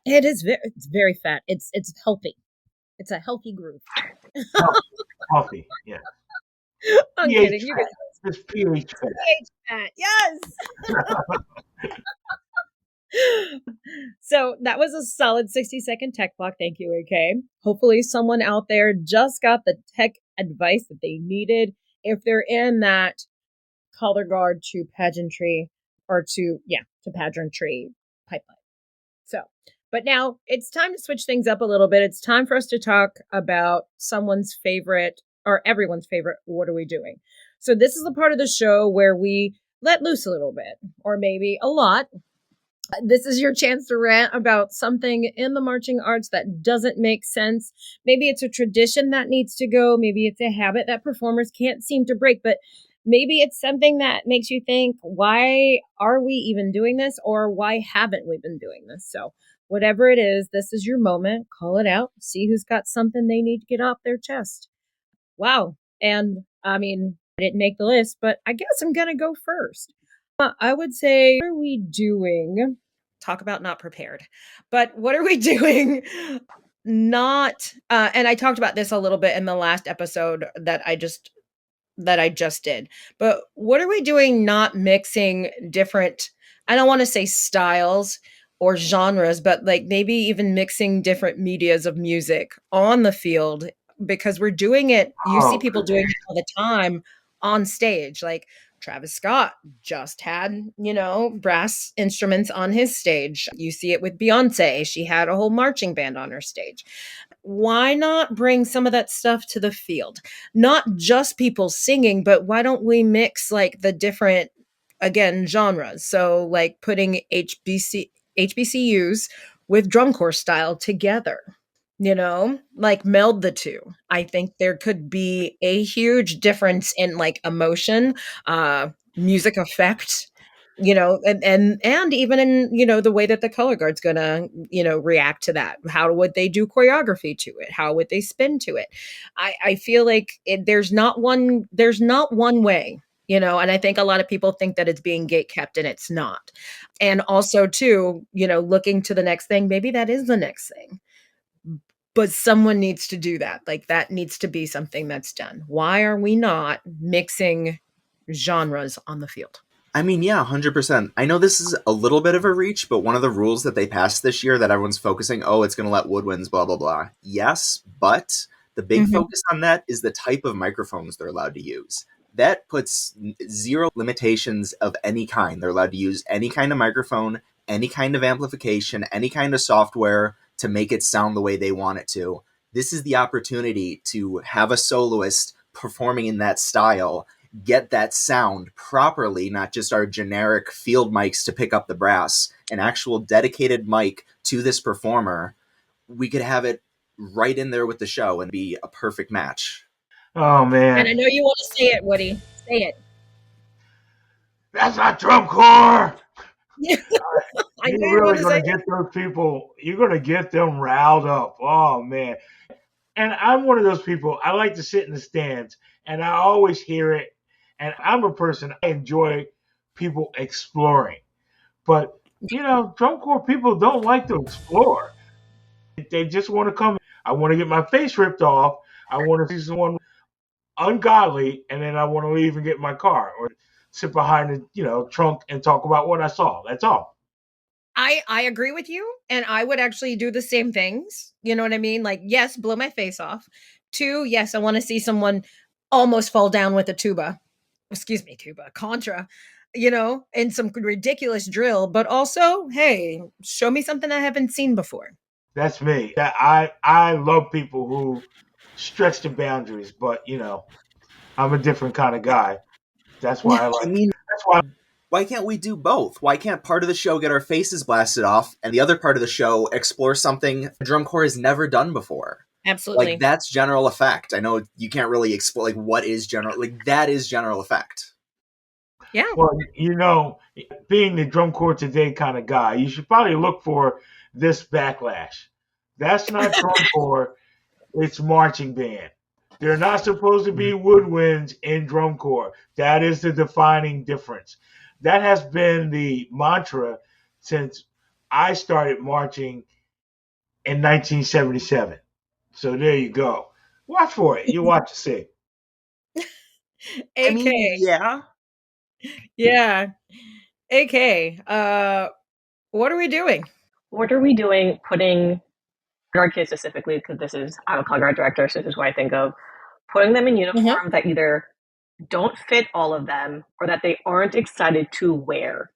It is it's very fat. It's healthy. It's a healthy groove. Healthy, yeah. I'm pH kidding. You fat. guys. It's pH fat. pH fat. Yes. So that was a solid 60-second tech block. Thank you, AK. Hopefully someone out there just got the tech advice that they needed if they're in that color guard to pageantry or to pageantry pipeline. So, but now it's time to switch things up a little bit. It's time for us to talk about someone's favorite or everyone's favorite. What are we doing? So this is the part of the show where we let loose a little bit, or maybe a lot. This is your chance to rant about something in the marching arts that doesn't make sense. Maybe it's a tradition that needs to go. Maybe it's a habit that performers can't seem to break, but maybe it's something that makes you think, why are we even doing this? Or why haven't we been doing this? So whatever it is, this is your moment. Call it out. See who's got something they need to get off their chest. Wow. And I mean, I didn't make the list, but I guess I'm going to go first. I would say, what are we doing? Talk about not prepared. But what are we doing? Not, and I talked about this a little bit in the last episode that I just did. But what are we doing not mixing different, I don't want to say styles or genres, but like maybe even mixing different medias of music on the field, because we're doing it. You see people doing it all the time on stage. Like Travis Scott just had, brass instruments on his stage. You see it with Beyonce. She had a whole marching band on her stage. Why not bring some of that stuff to the field? Not just people singing, but why don't we mix like the different, again, genres? So like putting HBCUs with drum corps style together. Like meld the two. I think there could be a huge difference in like emotion, music effect, and even in, the way that the color guard's gonna, react to that. How would they do choreography to it? How would they spin to it? I feel like there's not one way and I think a lot of people think that it's being gate kept and it's not. And also too, looking to the next thing, maybe that is the next thing. But someone needs to do that. Like that needs to be something that's done. Why are we not mixing genres on the field? I mean, yeah, 100%. I know this is a little bit of a reach, but one of the rules that they passed this year that everyone's focusing, it's going to let woodwinds, blah, blah, blah. Yes, but the big focus on that is the type of microphones they're allowed to use. That puts zero limitations of any kind. They're allowed to use any kind of microphone, any kind of amplification, any kind of software to make it sound the way they want it to. This is the opportunity to have a soloist performing in that style, get that sound properly, not just our generic field mics to pick up the brass, an actual dedicated mic to this performer. We could have it right in there with the show and be a perfect match. Oh, man. And I know you want to say it, Woody. Say it. That's not drum corps! You're really going to get those people, you're going to get them riled up. Oh, man. And I'm one of those people, I like to sit in the stands, and I always hear it. And I'm a person, I enjoy people exploring. But, drum corps people don't like to explore. They just want to come. I want to get my face ripped off. I want to see someone ungodly, and then I want to leave and get in my car or sit behind the trunk and talk about what I saw. That's all. I agree with you, and I would actually do the same things. You know what I mean? Like, yes, blow my face off. 2, yes, I want to see someone almost fall down with a tuba. Excuse me, tuba, contra, in some ridiculous drill. But also, hey, show me something I haven't seen before. That's me. I love people who stretch the boundaries, but I'm a different kind of guy. That's why I like. That's why. Why can't we do both? Why can't part of the show get our faces blasted off and the other part of the show explore something a drum corps has never done before? Absolutely. Like, that's general effect. I know you can't really explain, what is general, that is general effect. Yeah. Well, being the drum corps today kind of guy, you should probably look for this backlash. That's not drum corps, it's marching band. They're not supposed to be woodwinds in drum corps. That is the defining difference. That has been the mantra since I started marching in 1977. So there you go. Watch for it. You watch to see. AK. Yeah. Yeah. AK. What are we doing? What are we doing putting guard kids specifically, because I'm a color guard director, so this is what I think of, putting them in uniforms that either don't fit all of them or that they aren't excited to wear.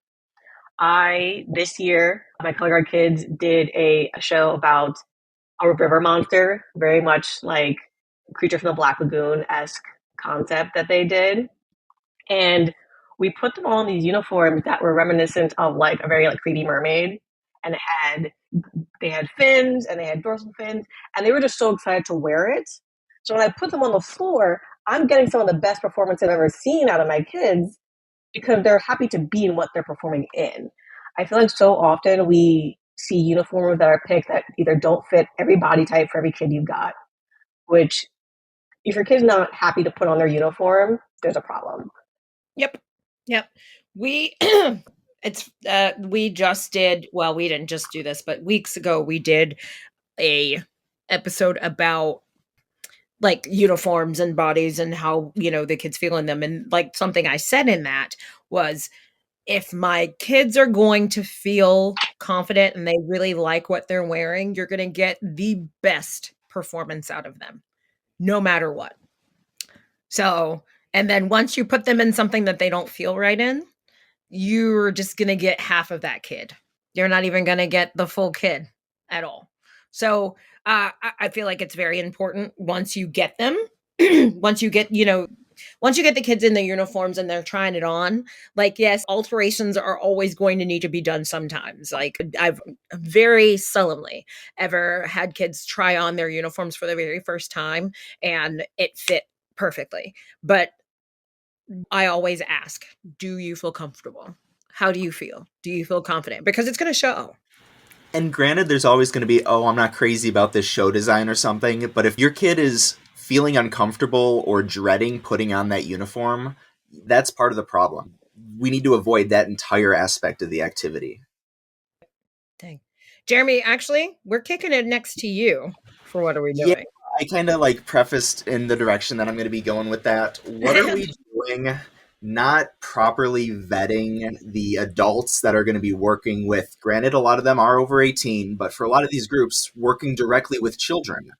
This year, my color guard kids did a show about a river monster, very much like Creature from the Black Lagoon-esque concept that they did. And we put them all in these uniforms that were reminiscent of like a very creepy mermaid, and they had fins and they had dorsal fins, and they were just so excited to wear it. So when I put them on the floor, I'm getting some of the best performance I've ever seen out of my kids because they're happy to be in what they're performing in. I feel like so often we see uniforms that are picked that either don't fit every body type for every kid you've got, which if your kid's not happy to put on their uniform, there's a problem. Yep. We we just did, well, we didn't just do this, but weeks ago we did a episode about uniforms and bodies and how, the kids feel in them. And something I said in that was, if my kids are going to feel confident and they really like what they're wearing, you're going to get the best performance out of them, no matter what. So, and then once you put them in something that they don't feel right in, you're just going to get half of that kid. You're not even going to get the full kid at all. So I feel like it's very important once you get them, once you get the kids in the uniforms and they're trying it on, yes, alterations are always going to need to be done sometimes. I've very seldomly ever had kids try on their uniforms for the very first time and it fit perfectly. But I always ask, do you feel comfortable? How do you feel? Do you feel confident? Because it's going to show. And granted, there's always going to be, I'm not crazy about this show design or something. But if your kid is feeling uncomfortable or dreading putting on that uniform, That's part of the problem. We need to avoid that entire aspect of the activity. Dang. Jeremy, actually, we're kicking it next to you for what are we Yeah, doing? I kind of like prefaced in the direction that I'm going to be going with that. What are we doing? Not properly vetting the adults that are going to be working with. Granted, a lot of them are over 18, but for a lot of these groups, working directly with children.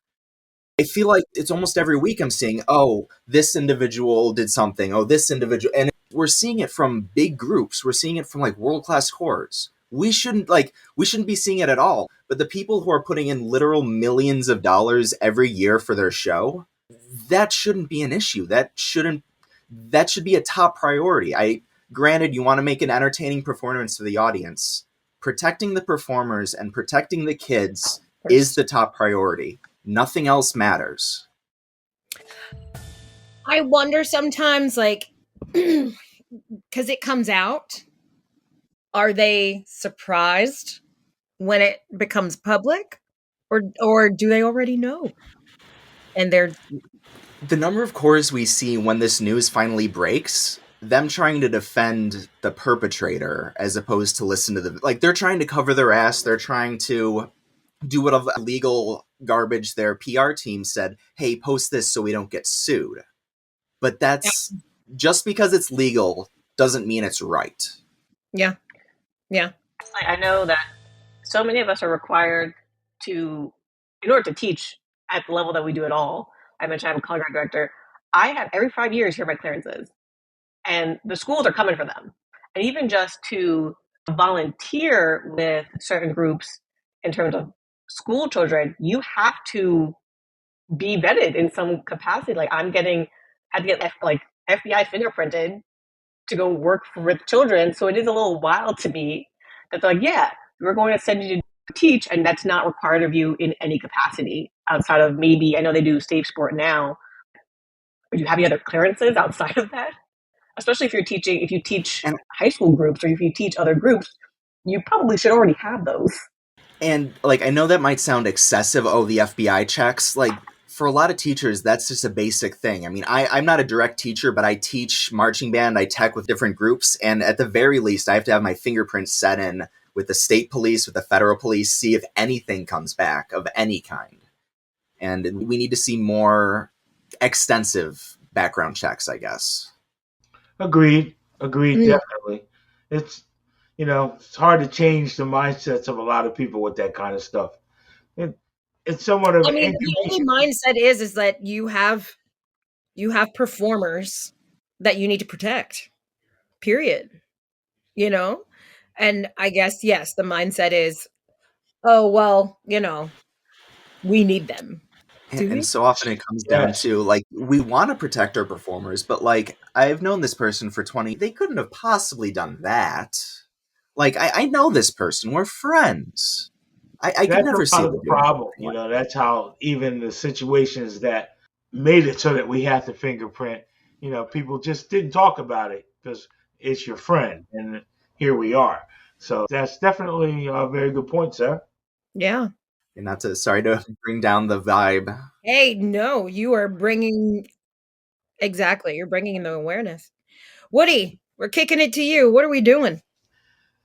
I feel like it's almost every week I'm seeing, oh, this individual did something, oh, this individual, and we're seeing it from big groups. We're seeing it from like world-class chorus. We shouldn't be seeing it at all. But the people who are putting in literal millions of dollars every year for their show, that shouldn't be an issue. That should be a top priority. Granted, you want to make an entertaining performance for the audience. Protecting the performers and protecting the kids is the top priority. Nothing else matters. I wonder sometimes, like, because it comes out, are they surprised when it becomes public, or do they already know? And they're The number of cores we see when this news finally breaks, them trying to defend the perpetrator as opposed to listen to they're trying to cover their ass. They're trying to do what legal garbage their PR team said, hey, post this so we don't get sued. But that's just because it's legal doesn't mean it's right. Yeah. I know that so many of us are required to, in order to teach at the level that we do at all. I mentioned I'm a color guard director. I have every 5 years here my clearances, and the schools are coming for them. And even just to volunteer with certain groups in terms of school children, you have to be vetted in some capacity. Like had to get FBI fingerprinted to go work with children. So it is a little wild to me that they're like, yeah, we're going to send you to teach, and that's not required of you in any capacity outside of maybe, I know they do stage sport now, but do you have any other clearances outside of that? Especially if you teach high school groups or if you teach other groups, you probably should already have those. And I know that might sound excessive. Oh, the FBI checks. For a lot of teachers, that's just a basic thing. I mean, I'm not a direct teacher, but I teach marching band. I tech with different groups. And at the very least, I have to have my fingerprints set in with the state police, with the federal police, see if anything comes back of any kind. And we need to see more extensive background checks, I guess. Agreed, definitely. It's it's hard to change the mindsets of a lot of people with that kind of stuff. It's somewhat of I an mean, the only mindset is that you have performers that you need to protect. Period. And I guess yes, the mindset is, oh well, we need them. Do we? And so often it comes down to we want to protect our performers, but I've known this person for 20. They couldn't have possibly done that. I know this person. We're friends. I could never see the problem. That's how even the situations that made it so that we have to fingerprint, people just didn't talk about it because it's your friend, and here we are. So that's definitely a very good point, sir. Yeah. And sorry to bring down the vibe. Hey, no, you are bringing you're bringing in the awareness. Woody, we're kicking it to you. What are we doing?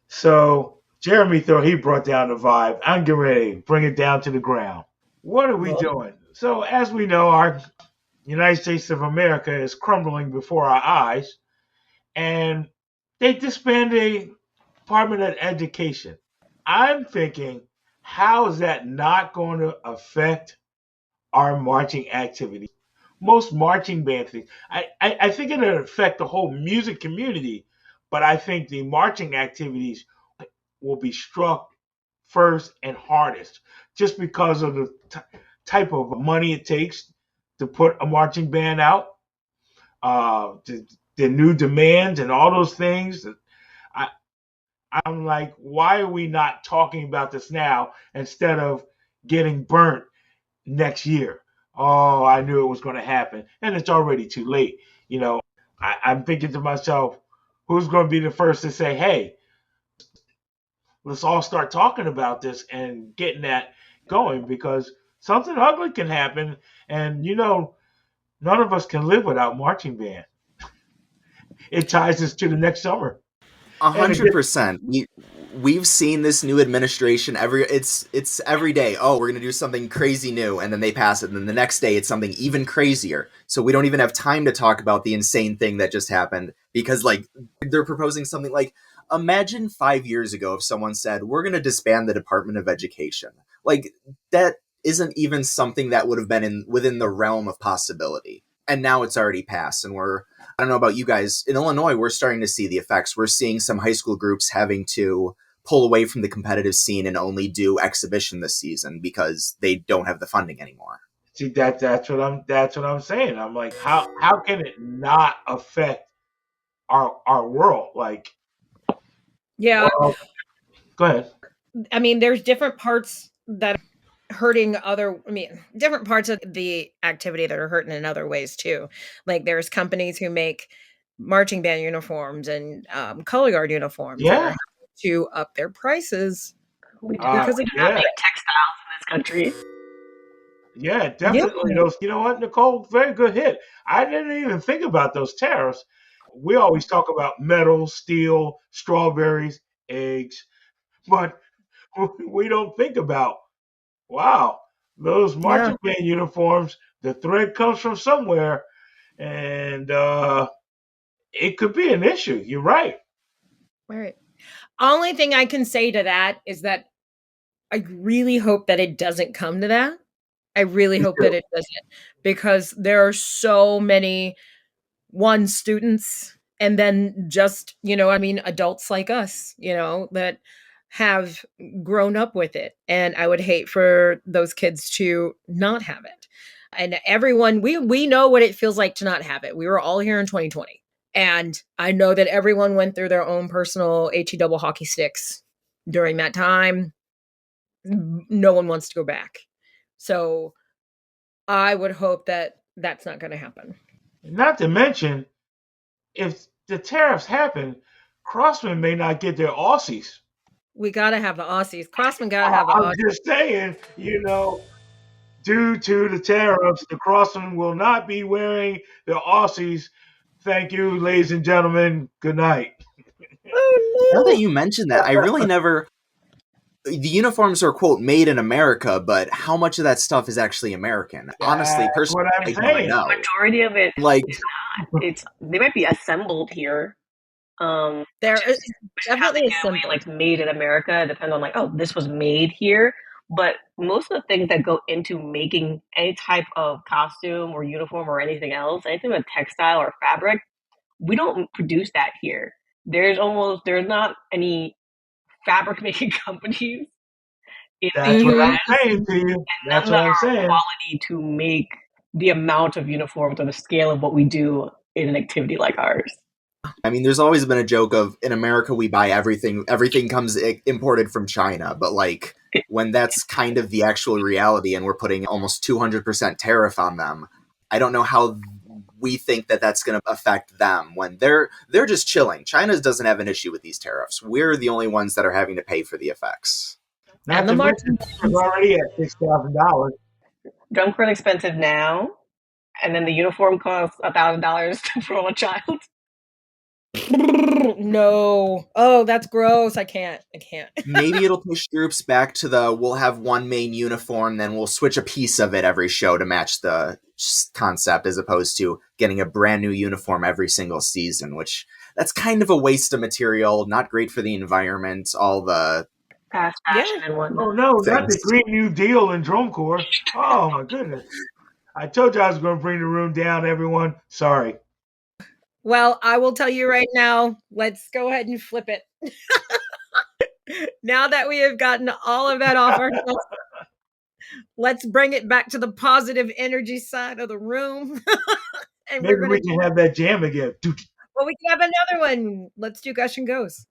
So Jeremy thought he brought down the vibe. I'm getting ready to bring it down to the ground. What are we doing? So as we know, our United States of America is crumbling before our eyes, and they disbanded the Department of Education. I'm thinking, how is that not going to affect our marching activities? Most marching band things. I think it'll affect the whole music community, but I think the marching activities will be struck first and hardest just because of the type of money it takes to put a marching band out, the new demands and all those things. I'm like, why are we not talking about this now instead of getting burnt next year? Oh, I knew it was going to happen, and it's already too late. I'm thinking to myself, who's going to be the first to say, hey, let's all start talking about this and getting that going, because something ugly can happen, and none of us can live without marching band. it ties us to the next summer. 100%. We've seen this new administration it's every day. Oh, we're gonna do something crazy new, and then they pass it, and then the next day it's something even crazier. So we don't even have time to talk about the insane thing that just happened because like they're proposing something like imagine 5 years ago if someone said we're gonna disband the Department of Education. Like that isn't even something that would have been within the realm of possibility. And now it's already passed, and I don't know about you guys. In Illinois, we're starting to see the effects. We're seeing some high school groups having to pull away from the competitive scene and only do exhibition this season because they don't have the funding anymore. See, that's what I'm saying. I'm like, how can it not affect our world? Like, Yeah. well, go ahead. I mean, there's different parts that are hurting different parts of the activity that are hurting in other ways too. Like there's companies who make marching band uniforms and color guard uniforms that are having to up their prices because we do not make textiles in this country. Yeah, definitely. Yeah. You know what, Nicole? Very good hit. I didn't even think about those tariffs. We always talk about metal, steel, strawberries, eggs, but we don't think about, wow, those marching band uniforms, the thread comes from somewhere, and it could be an issue. You're right. Right. Only thing I can say to that is that I really hope that it doesn't come to that. I really hope that it doesn't, because there are so many students and then just, adults like us, that have grown up with it. And I would hate for those kids to not have it. And everyone, we know what it feels like to not have it. We were all here in 2020. And I know that everyone went through their own personal HE double hockey sticks during that time. No one wants to go back. So I would hope that that's not going to happen. Not to mention, if the tariffs happen, Crossmen may not get their Aussies. We got to have the Aussies. Crossmen got to have the I'm Aussies. just saying, due to the tariffs, the Crossmen will not be wearing the Aussies. Thank you, ladies and gentlemen. Good night. Oh, no. Now that you mentioned that, I really never... The uniforms are, quote, made in America, but how much of that stuff is actually American? Honestly, personally, I don't know. The majority of it is not. They might be assembled here. There is definitely assembled. Like made in America. It depends on like, oh, this was made here. But most of the things that go into making any type of costume or uniform or anything else, anything with textile or fabric, we don't produce that here. There's not any fabric making companies. That's what I'm saying to you. That's what I'm saying. Quality to make the amount of uniforms or the scale of what we do in an activity like ours. I mean, there's always been a joke of in America we buy everything. Everything comes imported from China, but like when that's kind of the actual reality, and we're putting almost 200% tariff on them, I don't know how we think that that's going to affect them when they're just chilling. China doesn't have an issue with these tariffs. We're the only ones that are having to pay for the effects. Not to mention, it's already at $6,000. Drum corps expensive now, and then the uniform costs $1,000 to throw a child. No. Oh, that's gross. I can't. Maybe it'll push groups back to we'll have one main uniform, then we'll switch a piece of it every show to match the concept, as opposed to getting a brand new uniform every single season, which that's kind of a waste of material, not great for the environment, all the fast fashion and whatnot. Oh no, not the Green New Deal in drum corps. Oh my goodness. I told you I was going to bring the room down, everyone. Sorry. Well, I will tell you right now, let's go ahead and flip it. Now that we have gotten all of that off our chest, let's bring it back to the positive energy side of the room. And maybe we can have that jam again. Well, we can have another one. Let's do Gush and Goes.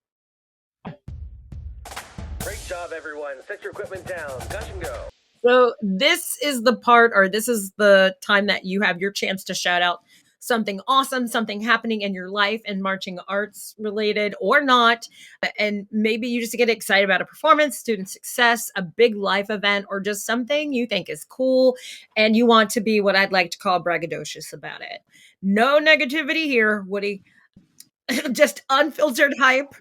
Great job, everyone. Set your equipment down. Gush and go. So this is the part, or this is the time that you have your chance to shout out something awesome, something happening in your life and marching arts related or not. And maybe you just get excited about a performance, student success, a big life event, or just something you think is cool. And you want to be what I'd like to call braggadocious about it. No negativity here, Woody. just unfiltered hype.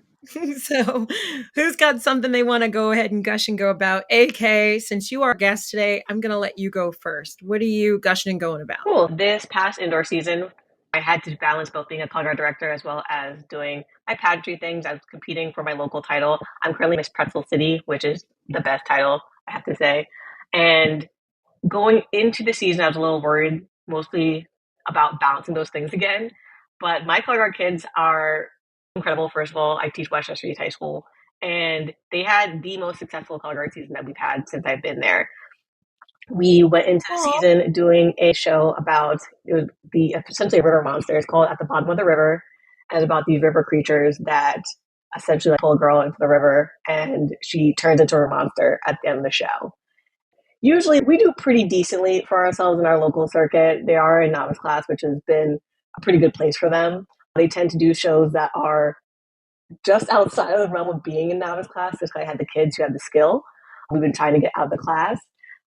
So, who's got something they want to go ahead and gush and go about? AK, since you are our guest today, I'm going to let you go first. What are you gushing and going about? Cool. This past indoor season, I had to balance both being a color guard director as well as doing my pageantry things. I was competing for my local title. I'm currently Miss Pretzel City, which is the best title, I have to say. And going into the season, I was a little worried, mostly about balancing those things again. But my color guard kids are incredible. First of all, I teach Westchester East High School, and they had the most successful color guard season that we've had since I've been there. We went into the season doing a show about it was essentially a river monster. It's called At the Bottom of the River, and it's about these river creatures that essentially pull a girl into the river, and she turns into a monster at the end of the show. Usually, we do pretty decently for ourselves in our local circuit. They are in novice class, which has been a pretty good place for them. They tend to do shows that are just outside of the realm of being in novice class. Just I had the kids who had the skill. We've been trying to get out of the class.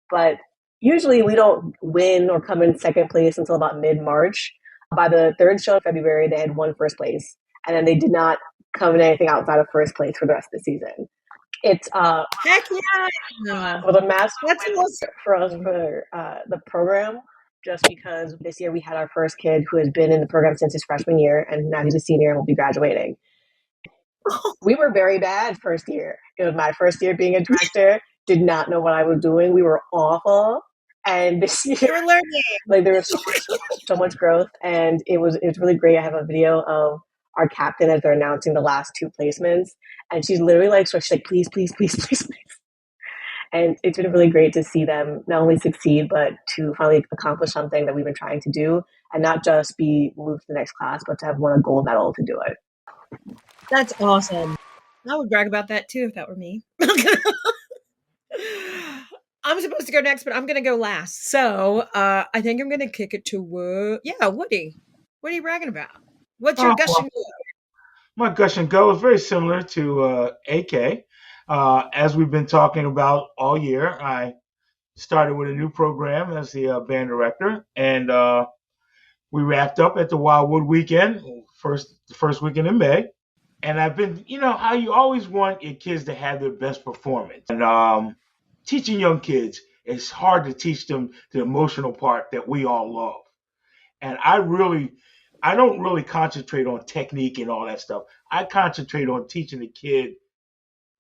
But usually we don't win or come in second place until about mid-March. By the third show in February, they had won first place. And then they did not come in anything outside of first place for the rest of the season. It's heck yeah! Well, a massive win for us for the program, just because this year we had our first kid who has been in the program since his freshman year, and now he's a senior and will be graduating. We were very bad first year. It was my first year being a director. Did not know what I was doing. We were awful. And this year, we're learning. Like there was so much growth, and it was really great. I have a video of our captain as they're announcing the last two placements, and she's literally like, so she's like, please, please, please, please, please. And it's been really great to see them not only succeed, but to finally accomplish something that we've been trying to do, and not just be moved to the next class, but to have won a gold medal to do it. That's awesome. I would brag about that too if that were me. I'm supposed to go next, but I'm going to go last. So I think I'm going to kick it to Woody. What are you bragging about? What's your gush and go? My gush and go is very similar to AK. As we've been talking about all year, I started with a new program as the band director, and we wrapped up at the Wildwood weekend, the first weekend in May. And I've been, how you always want your kids to have their best performance. And teaching young kids, it's hard to teach them the emotional part that we all love. And I don't really concentrate on technique and all that stuff. I concentrate on teaching the kid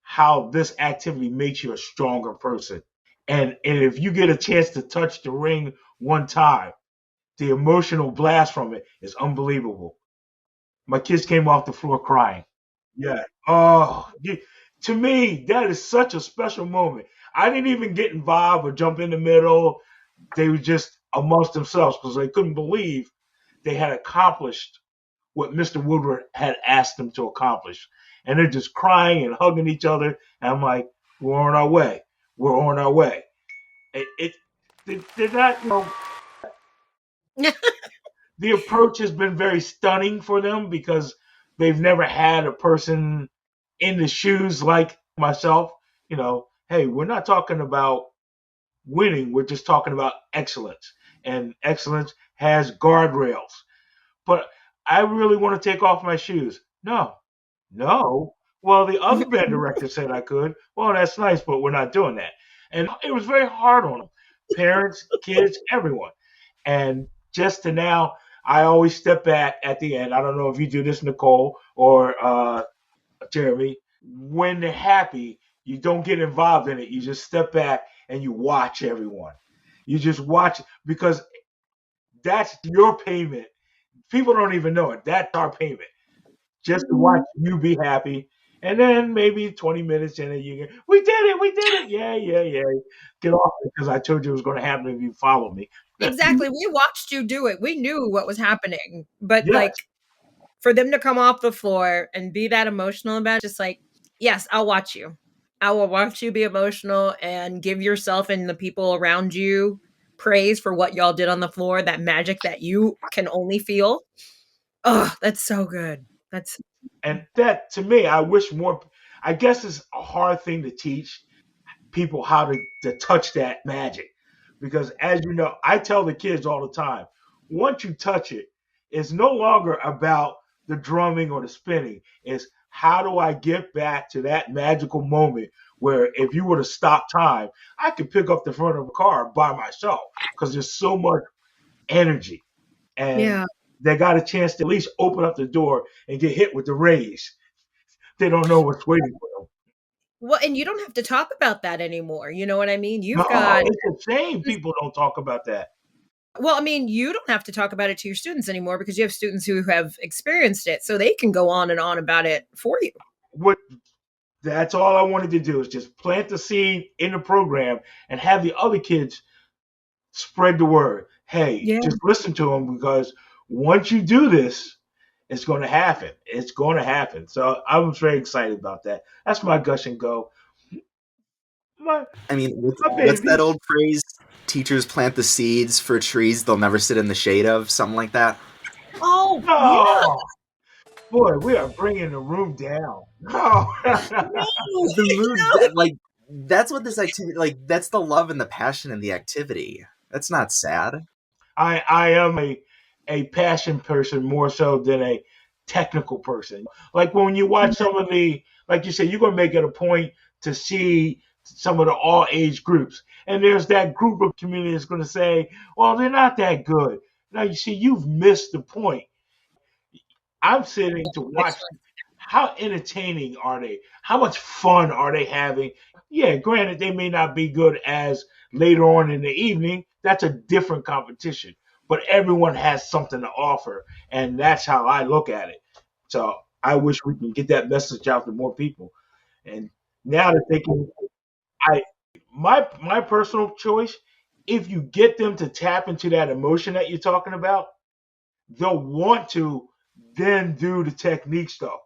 how this activity makes you a stronger person. And if you get a chance to touch the ring one time, the emotional blast from it is unbelievable. My kids came off the floor crying. Yeah. Oh, to me, that is such a special moment. I didn't even get involved or jump in the middle. They were just amongst themselves because they couldn't believe they had accomplished what Mr. Woodward had asked them to accomplish. And they're just crying and hugging each other. And I'm like, we're on our way. We're on our way. They're not, the approach has been very stunning for them because they've never had a person in the shoes like myself. Hey, we're not talking about winning. We're just talking about excellence. And excellence has guardrails. But I really want to take off my shoes. No. Well, the other band director said I could. Well, that's nice, but we're not doing that. And it was very hard on them. Parents, kids, everyone. And just to now, I always step back at the end. I don't know if you do this, Nicole or Jeremy. When they're happy, you don't get involved in it. You just step back and you watch everyone. You just watch because that's your payment. People don't even know it. That's our payment. Just to watch you be happy. And then maybe 20 minutes in it, you go, we did it. Yeah. Get off it because I told you it was going to happen if you followed me. Exactly. We watched you do it. We knew what was happening. But for them to come off the floor and be that emotional about it, just like, yes, I'll watch you. I will watch you be emotional and give yourself and the people around you praise for what y'all did on the floor, that magic that you can only feel. Oh, that's so good. And that, to me, I guess it's a hard thing to teach people how to touch that magic. Because as you know, I tell the kids all the time, once you touch it, it's no longer about the drumming or the spinning. It's how do I get back to that magical moment where if you were to stop time, I could pick up the front of a car by myself because there's so much energy. And Yeah. they got a chance to at least open up the door and get hit with the rays. They don't know what's waiting for them. Well, and you don't have to talk about that anymore. You know what I mean? You've No, got it's a shame people don't talk about that. Well, I mean, you don't have to talk about it to your students anymore because you have students who have experienced it, so they can go on and on about it for you. What That's all I wanted to do is just plant the seed in the program and have the other kids spread the word. Hey, Yeah. just listen to them because once you do this, it's going to happen. It's going to happen. So I was very excited about that. That's my gush and go. I mean, My what's baby. that old phrase? Teachers plant the seeds for trees they'll never sit in the shade of, something like that. Oh, No. Boy, we are bringing the room down. No. The mood, like, that's what this activity, like, that's the love and the passion and the activity. That's not sad. I am a passion person more so than a technical person. Like when you watch some of the, like you said, you're gonna make it a point to see some of the all age groups, and there's that group of community that's gonna say, well, they're not that good. Now you see, you've missed the point. I'm sitting to watch how entertaining are they? How much fun are they having? Yeah, granted, they may not be good as later on in the evening. That's a different competition. But everyone has something to offer, and that's how I look at it. So I wish we can get that message out to more people. And now they're thinking, I my personal choice, if you get them to tap into that emotion that you're talking about, they'll want to then do the technique stuff.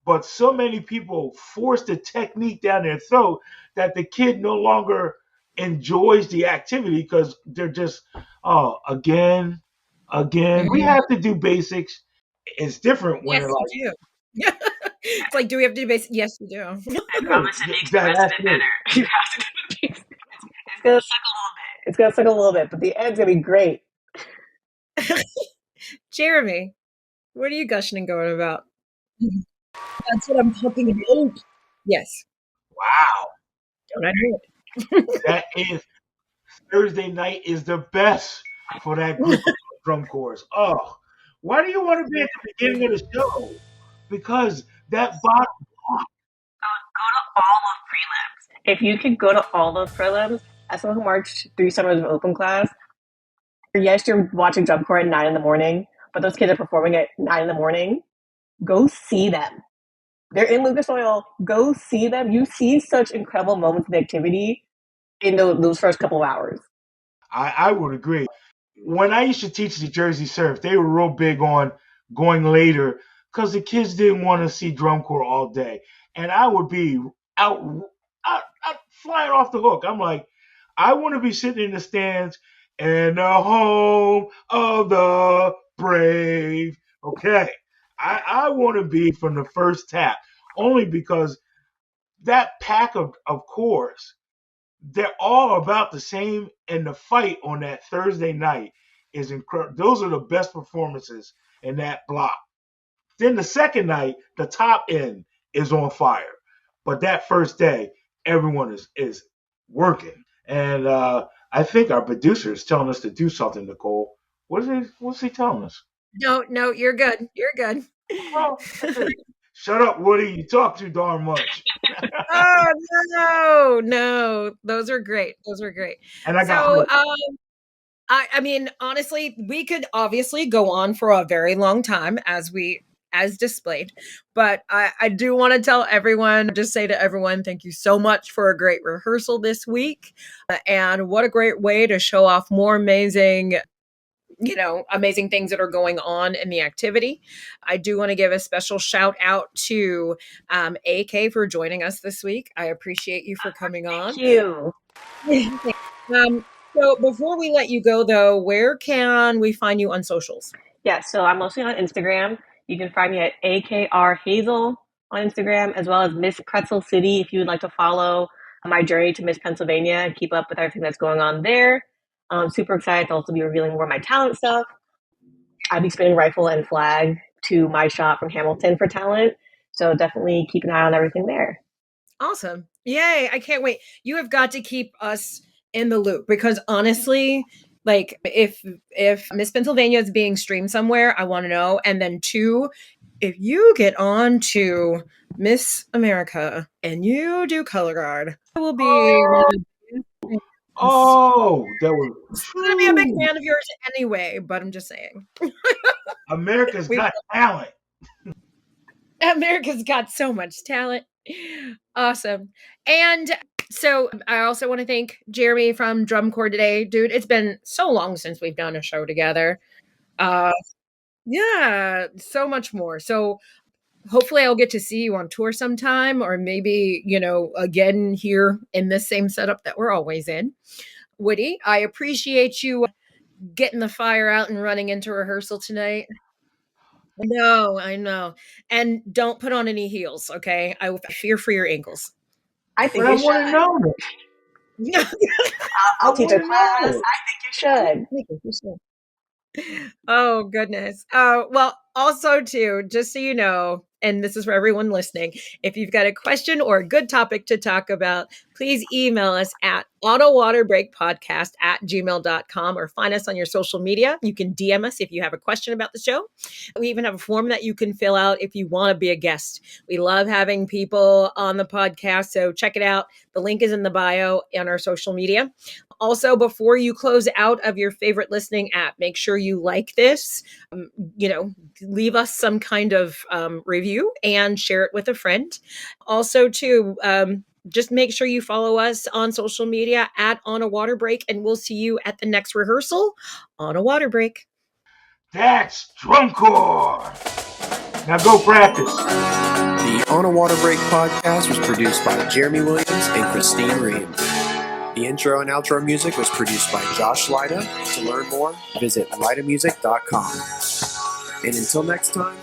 But so many people force the technique down their throat that the kid no longer enjoys the activity because they're just, oh, again. We have to do basics. It's different when Yes, they're you like, do. It's like, do we have to do basic? Yes, we do. I promise it makes the rest of that's it it. better. You have to do the basics. It's gonna suck a little bit. It's gonna suck a little bit, but the end's gonna be great. Jeremy, what are you gushing and going about? That's what I'm talking about. Yes. Wow. Don't I hear it? That is Thursday night is the best for that group of drum corps. Oh, why do you want to be at the beginning of the show? Because that bottom. Go to all of prelims. If you could go to all of prelims, as someone who marched 3 summers of open class, yes, you're watching drum corps at 9 in the morning, but those kids are performing at 9 in the morning. Go see them. They're in Lucas Oil. Go see them. You see such incredible moments of activity in those first couple of hours. I would agree. When I used to teach the Jersey Surf, they were real big on going later because the kids didn't want to see drum corps all day. And I would be out, out flying off the hook. I'm like, I want to be sitting in the stands in the home of the brave. Okay. I want to be from the first tap only because that pack of cores, they're all about the same, and the fight on that Thursday night is incredible. Those are the best performances in that block. Then the second night, the top end is on fire, but that first day, everyone is working. And I think our producer is telling us to do something, Nicole. What's he telling us? No, you're good. You're good. Well, shut up, Woody. You talk too darn much. Oh no. Those are great. Those are great. And I got So hope. I mean, honestly, we could obviously go on for a very long time as displayed, but I do want to tell everyone, just say to everyone, thank you so much for a great rehearsal this week, and what a great way to show off more amazing things that are going on in the activity. I do want to give a special shout out to AK for joining us this week. I appreciate you for coming on. Thank you. So before we let you go, though, where can we find you on socials? Yeah, so I'm mostly on Instagram. You can find me at AKR Hazel on Instagram, as well as Miss Pretzel City if you would like to follow my journey to Miss Pennsylvania and keep up with everything that's going on there. I'm super excited to also be revealing more of my talent stuff. I'll be spinning rifle and flag to my shop from Hamilton for talent. So definitely keep an eye on everything there. Awesome. Yay. I can't wait. You have got to keep us in the loop because honestly, like if Miss Pennsylvania is being streamed somewhere, I want to know. And then two, if you get on to Miss America and you do color guard, I will be one of the Oh, that was I'm gonna be a big true. fan of yours anyway, but I'm just saying. America's We Got Talent. America's got so much talent. Awesome. And so I also want to thank Jeremy from Drum Corps today. Dude, it's been so long since we've done a show together. Uh yeah, so much more. So hopefully I'll get to see you on tour sometime or maybe, again here in this same setup that we're always in. Woody, I appreciate you getting the fire out and running into rehearsal tonight. No, I know. And don't put on any heels, okay? I fear for your ankles. I But think I you want to should. know that. I I'll teach a want to class. know. I think you should. Oh goodness. Well, also too, just so you know, and this is for everyone listening, if you've got a question or a good topic to talk about, please email us at autowaterbreakpodcast@gmail.com or find us on your social media. You can DM us if you have a question about the show. We even have a form that you can fill out if you want to be a guest. We love having people on the podcast, so check it out. The link is in the bio on our social media. Also, before you close out of your favorite listening app, make sure you like this, leave us some kind of review and share it with a friend. Also, too, just make sure you follow us on social media at On a Water Break, and we'll see you at the next rehearsal on a water break. That's Drum Corps. Now go practice. The On a Water Break podcast was produced by Jeremy Williams and Christine Reed. The intro and outro music was produced by Josh Lyda. To learn more, visit lydamusic.com. And until next time,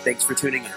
thanks for tuning in.